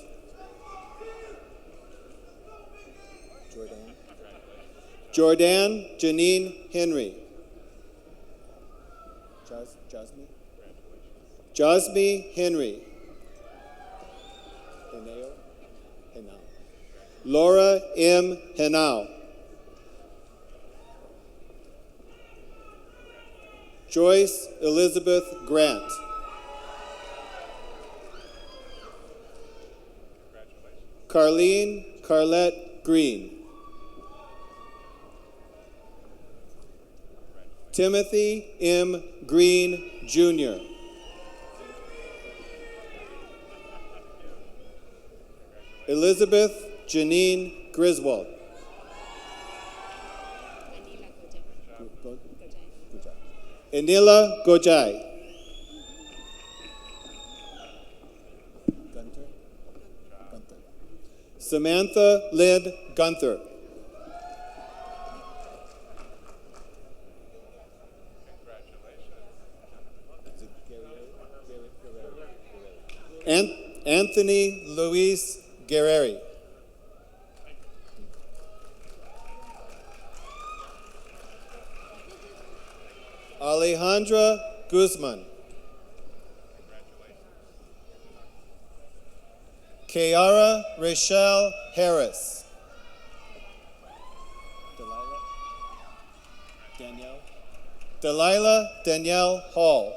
Speaker 10: Jordan Janine Henry. Jasmine Henry. Laura M. Henao. Joyce Elizabeth Grant. Carlene Carlette Green. Timothy M. Green, Jr. Elizabeth Janine Griswold. Anila Gojai. Samantha Lynn Gunther. Anthony Luis Guerreri. Alejandra Guzman. Kiara Rachelle Harris. Delilah Danielle Hall.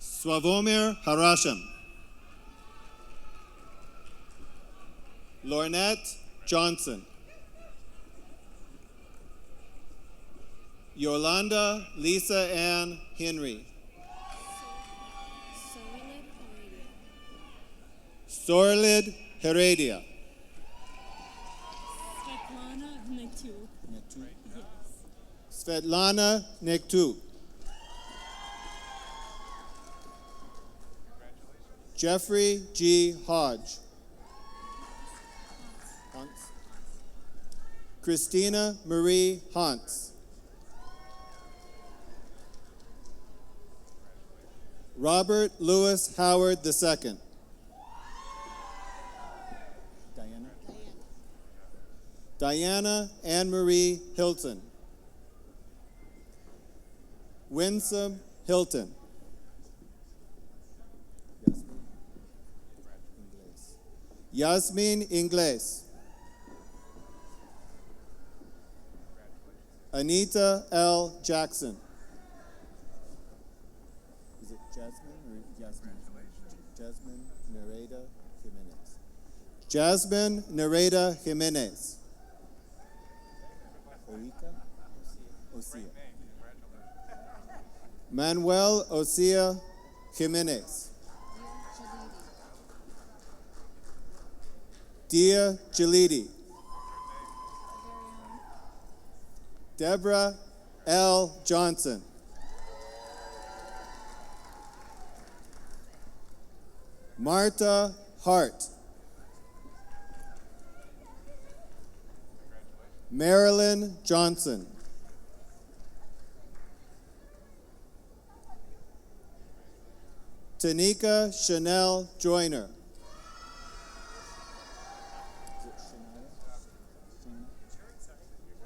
Speaker 10: Swavomir Harasham. Lornette Johnson. Yolanda Lisa Ann Henry. Sorlid Heredia. Svetlana Nektu. Jeffrey G. Hodge. Christina Marie Hantz. Robert Lewis Howard II. Diana Anne Marie Hilton. Winsome Hilton. Yasmin Ingles. Anita L. Jackson. Is it Jasmine or Yasmin? Jasmine Nereda Jimenez. Jasmine Nereda Jimenez. Osia. Manuel Osia Jimenez. Dia Jalidi. Deborah L. Johnson. Marta Hart. Marilyn Johnson. Tanika Chanel Joyner.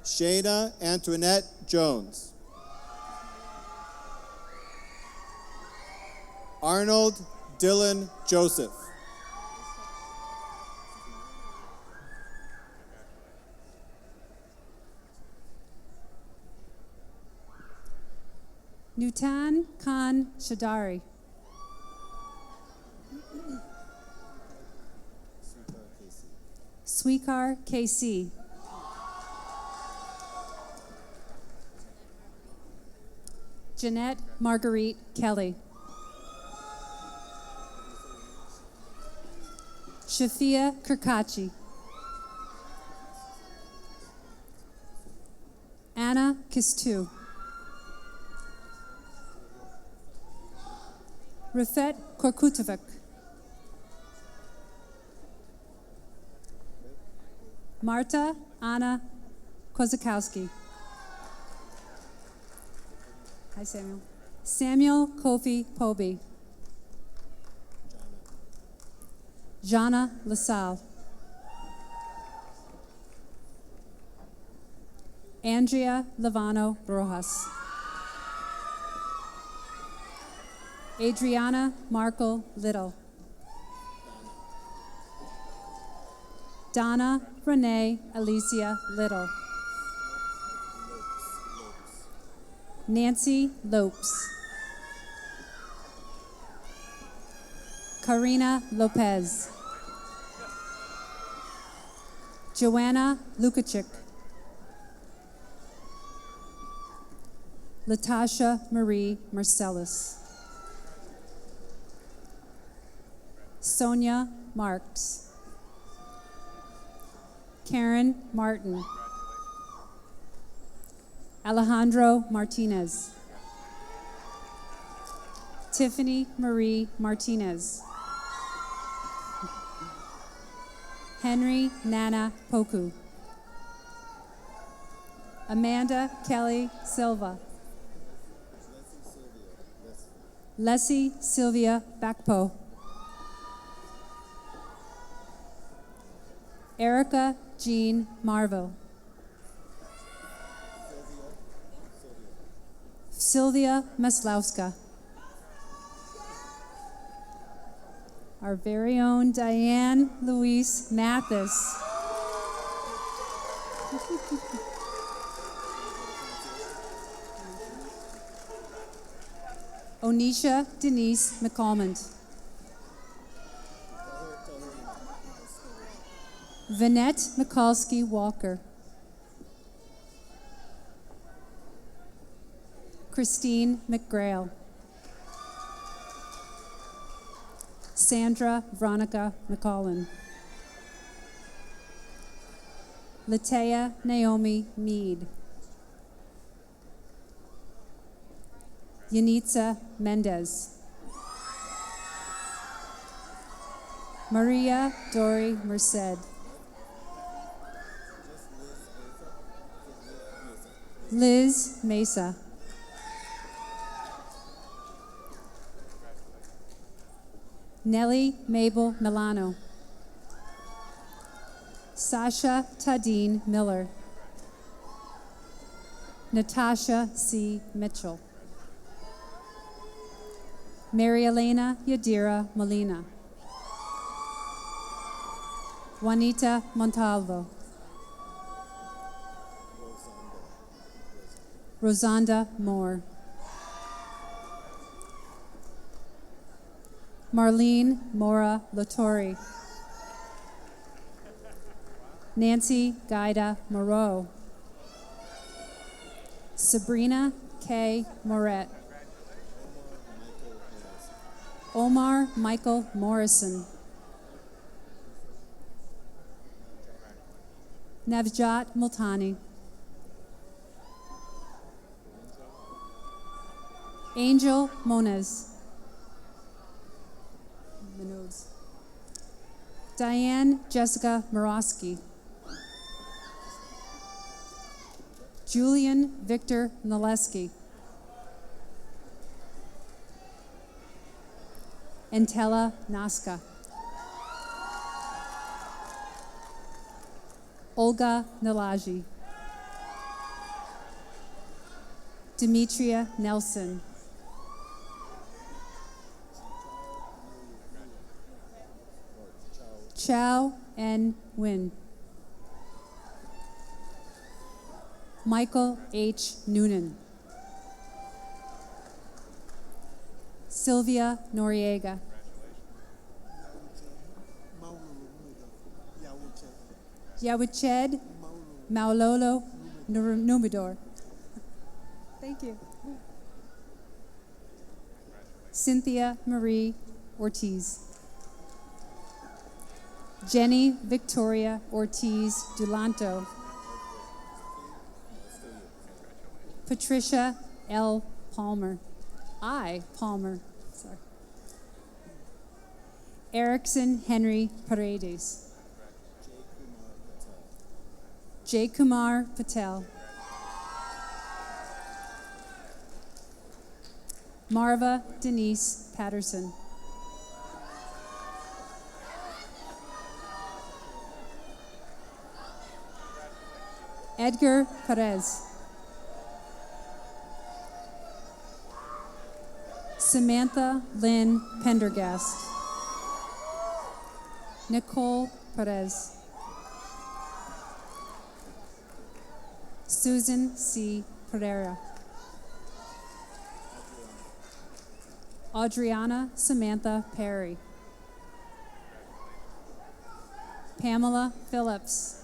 Speaker 10: Shayna Antoinette Jones. Arnold Dylan Joseph.
Speaker 11: Nutan Khan Shadari. Sweekar KC. Jeanette Marguerite Kelly. Shafia Kirkachi. Anna Kistu. Rafet Korkutovic. Marta Anna Kozakowski. Hi, Samuel. Samuel Kofi Poby. Jana LaSalle. Andrea Lavano Rojas. Adriana Markle Little. Donna Renee Alicia Little. Nancy Lopes. Karina Lopez. Joanna Lukachik. Latasha Marie Marcellus. Sonia Marks. Karen Martin. Alejandro Martinez. Tiffany Marie Martinez. Henry Nana Poku. Amanda Kelly Silva. Leslie Sylvia Bakpo. Erica Jean Marvel. Sylvia Maslowska. Our very own Diane Louise Mathis. Onisha Denise McCalmont. Vanette Mikulski Walker. Christine McGrail. Sandra Veronica McCollin. Latea Naomi Mead. Yanitza Mendez. Maria Dory Merced. Liz Mesa. Nellie Mabel Milano. Sasha Tadine Miller. Natasha C. Mitchell. Mary Elena Yadira Molina. Juanita Montalvo. Rosanda Moore. Marlene Mora Latori. Nancy Guida Moreau. Sabrina K. Moret. Omar Michael Morrison. Navjot Multani. Angel Moniz. Diane Jessica Morosky. Julian Victor Naleski. Entella Naska. Olga Nalaji. Demetria Nelson. Chow N. Win. Michael H. Noonan. Sylvia Noriega. Yawiched Maulolo Numidor. Thank you. Cynthia Marie Ortiz. Jenny Victoria Ortiz Dulanto. Patricia L. Palmer. Palmer. Sorry. Erickson Henry Paredes. J. Kumar Patel. Marva Denise Patterson. Edgar Perez. Samantha Lynn Pendergast. Nicole Perez. Susan C. Pereira. Adriana Samantha Perry. Pamela Phillips.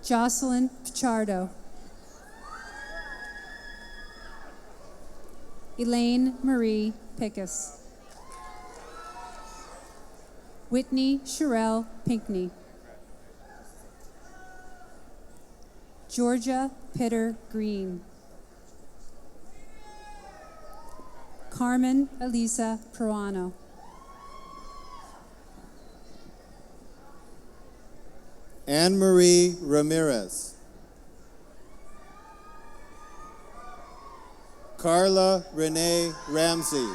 Speaker 11: Jocelyn Pichardo. Elaine Marie Pickus. Whitney Sherelle Pinkney. Georgia Pitter Green. Carmen Elisa Proano.
Speaker 10: Anne Marie Ramirez. Carla Renee Ramsey.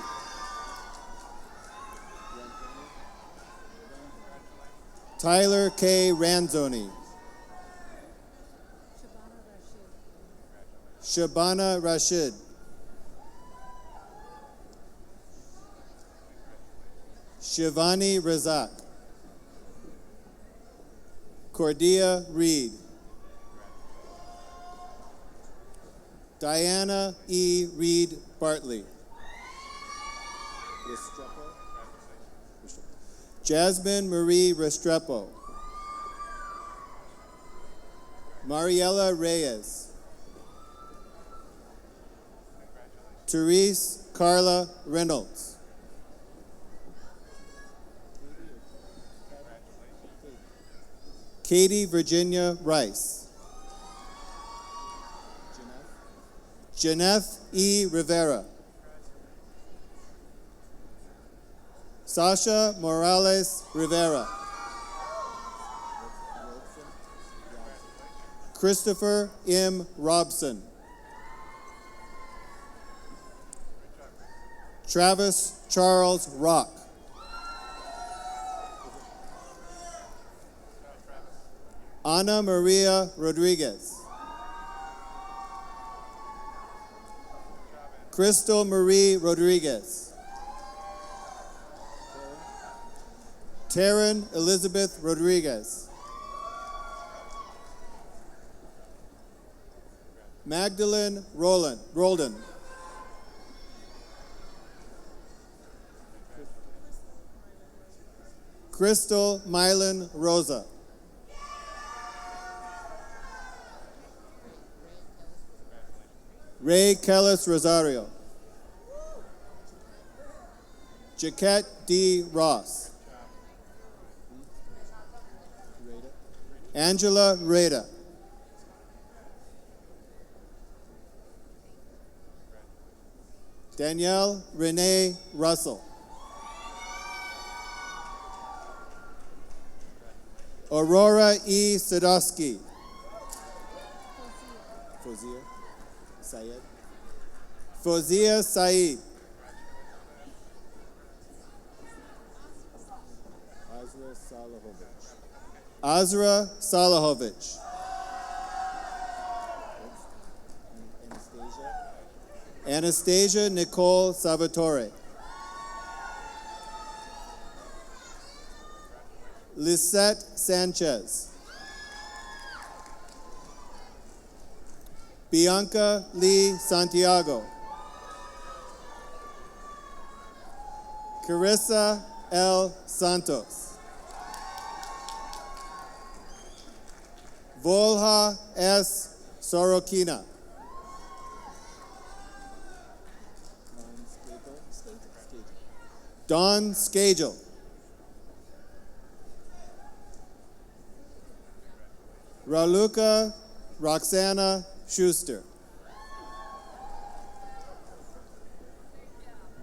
Speaker 10: Tyler K. Ranzoni. Shabana Rashid. Shivani Razak. Cordia Reed. Diana E. Reed Bartley. Jasmine Marie Restrepo. Mariela Reyes. Therese Carla Reynolds. Katie Virginia Rice. Janeth E. Rivera. Sasha Morales Rivera. Christopher M. Robson. Travis Charles Rock. Ana Maria Rodriguez. Crystal Marie Rodriguez. Taryn Elizabeth Rodriguez. Magdalene Roldan. Crystal Mylan Rosa. Ray Kellis Rosario. Jaquette D. Ross. Angela Reda. Danielle Renee Russell. Aurora E. Sadowski. Fozia Saeed. Azra Salahovich. Anastasia Nicole Salvatore. Lisette Sanchez. Bianca Lee Santiago. Carissa L. Santos. Volha S. Sorokina. Don Skagel. Raluca Roxana Schuster.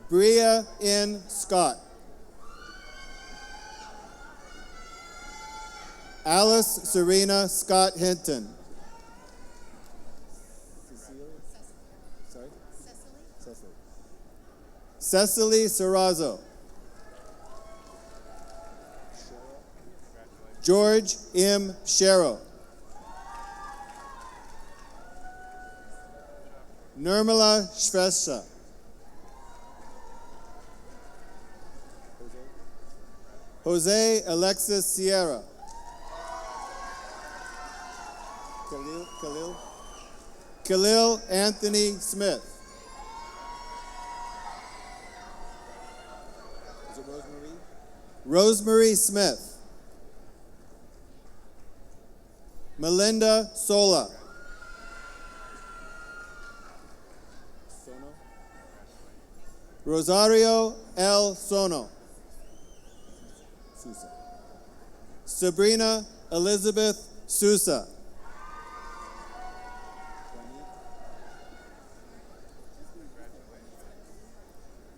Speaker 10: Bria N. Scott. Alice Serena Scott Hinton. Cecily Serrazzo. George M. Sherrill. Nirmala Shvesha. Jose Alexis Sierra. Khalil Anthony Smith. Is it Rosemary? Rosemary Smith. Melinda Sola. Rosario L. Sono. Sabrina Elizabeth Sousa.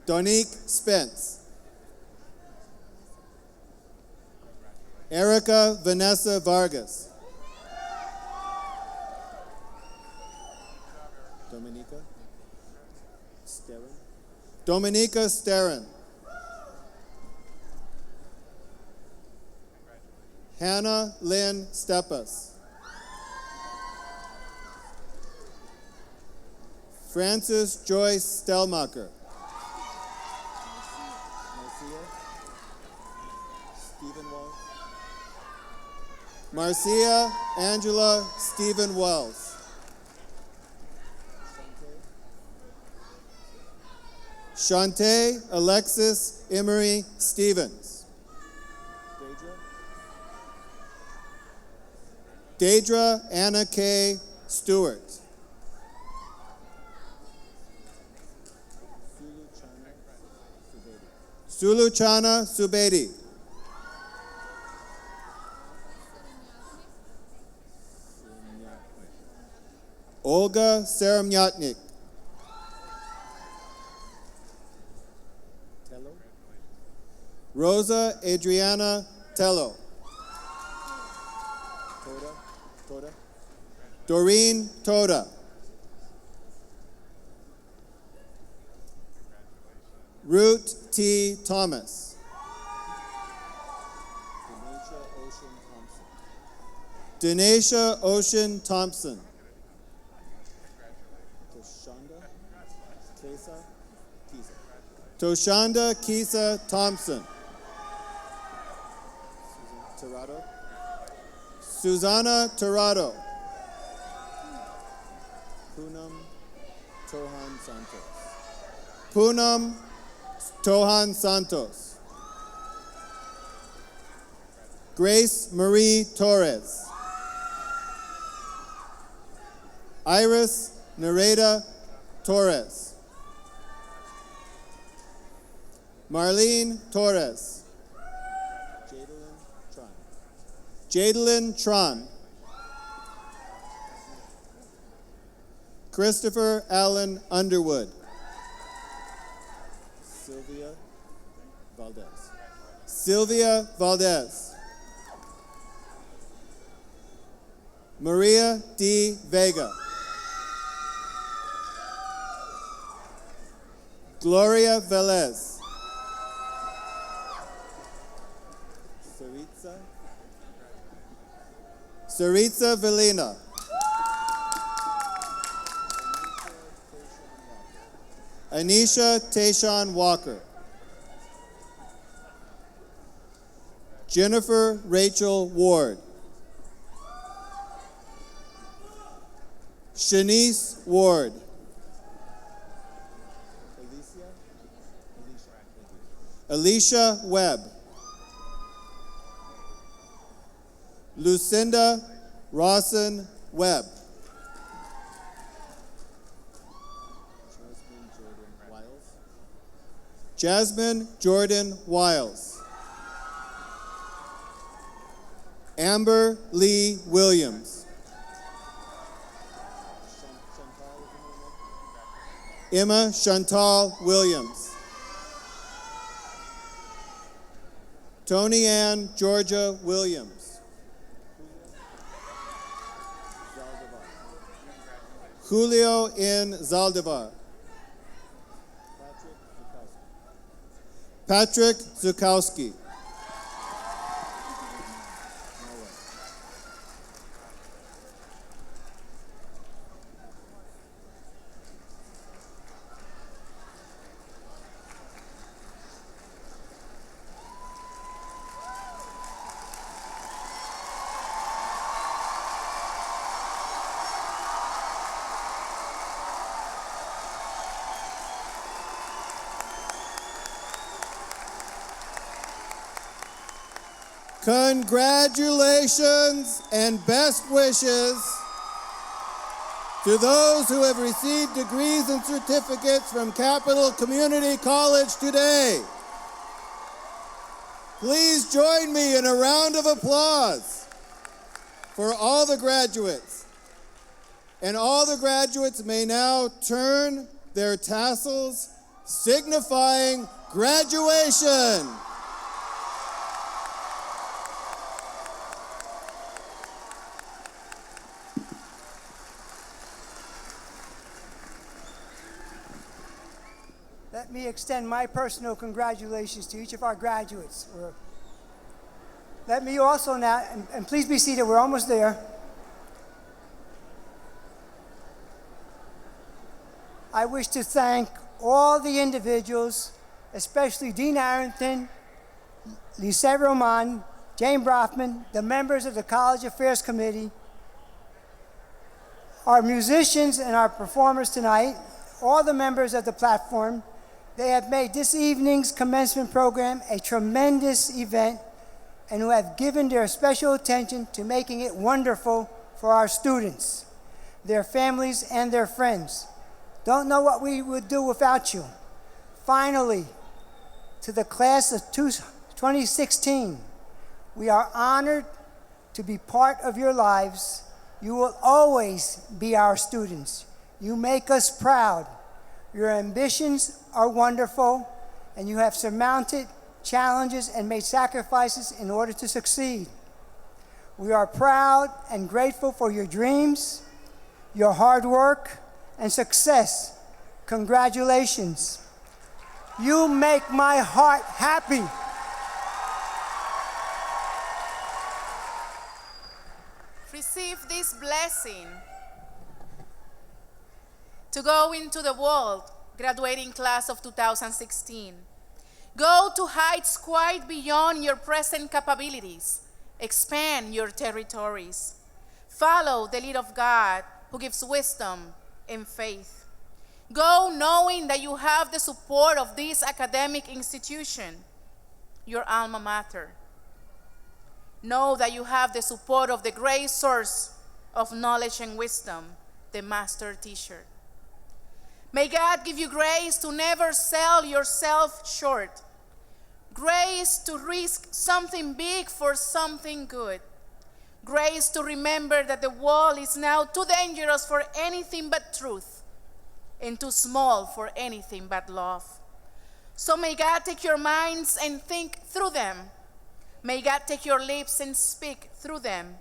Speaker 10: Donique Spence. Erica Vanessa Vargas. Dominica Sterren. Hannah Lynn Steppas. Frances Joyce Stelmacher. Marcia Angela Stephen Wells. Shantae Alexis Emery Stevens. Deidre Anna K. Stewart. Suluchana Subedi. Olga Seremnyatnik. Rosa Adriana Tello. Doreen Toda. Root T. Thomas. Denisha Ocean Thompson. Toshanda Kisa Thompson. Susanna Torado. Poonam Tohan Santos. Poonam Tohan Santos. Grace Marie Torres. Iris Nereda Torres. Marlene Torres. Jadalyn Tron. Christopher Allen Underwood. Sylvia Valdez. Maria D. Vega. Gloria Velez. Saritza Velina. Anisha Tayshawn Walker. Jennifer Rachel Ward. Shanice Ward. Alicia Webb. Lucinda Rawson Webb. Jasmine Jordan Wiles. Amber Lee Williams. Emma Chantal Williams. Tony Ann Georgia Williams. Julio N. Zaldivar. Patrick Zukowski. Congratulations and best wishes to those who have received degrees and certificates from Capital Community College today. Please join me in a round of applause for all the graduates. And all the graduates may now turn their tassels, signifying graduation.
Speaker 2: Let me extend my personal congratulations to each of our graduates. Let me also now, and please be seated, we're almost there. I wish to thank all the individuals, especially Dean Arrington, Lisette Roman, Jane Brofman, the members of the College Affairs Committee, our musicians and our performers tonight, all the members of the platform. They have made this evening's commencement program a tremendous event and who have given their special attention to making it wonderful for our students, their families, and their friends. Don't know what we would do without you. Finally, to the class of 2016, we are honored to be part of your lives. You will always be our students. You make us proud. Your ambitions are wonderful, and you have surmounted challenges and made sacrifices in order to succeed. We are proud and grateful for your dreams, your hard work, and success. Congratulations. You make my heart happy.
Speaker 1: Receive this blessing to go into the world, graduating class of 2016. Go to heights quite beyond your present capabilities. Expand your territories. Follow the lead of God, who gives wisdom and faith. Go knowing that you have the support of this academic institution, your alma mater. Know that you have the support of the great source of knowledge and wisdom, the master teacher. May God give you grace to never sell yourself short. Grace to risk something big for something good. Grace to remember that the world is now too dangerous for anything but truth and too small for anything but love. So may God take your minds and think through them. May God take your lips and speak through them.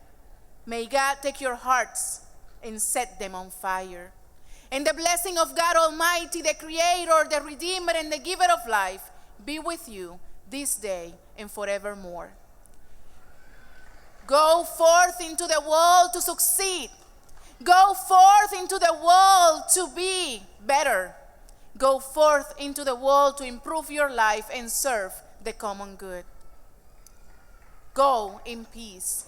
Speaker 1: May God take your hearts and set them on fire. And the blessing of God Almighty, the Creator, the Redeemer, and the Giver of life be with you this day and forevermore. Go forth into the world to succeed. Go forth into the world to be better. Go forth into the world to improve your life and serve the common good. Go in peace.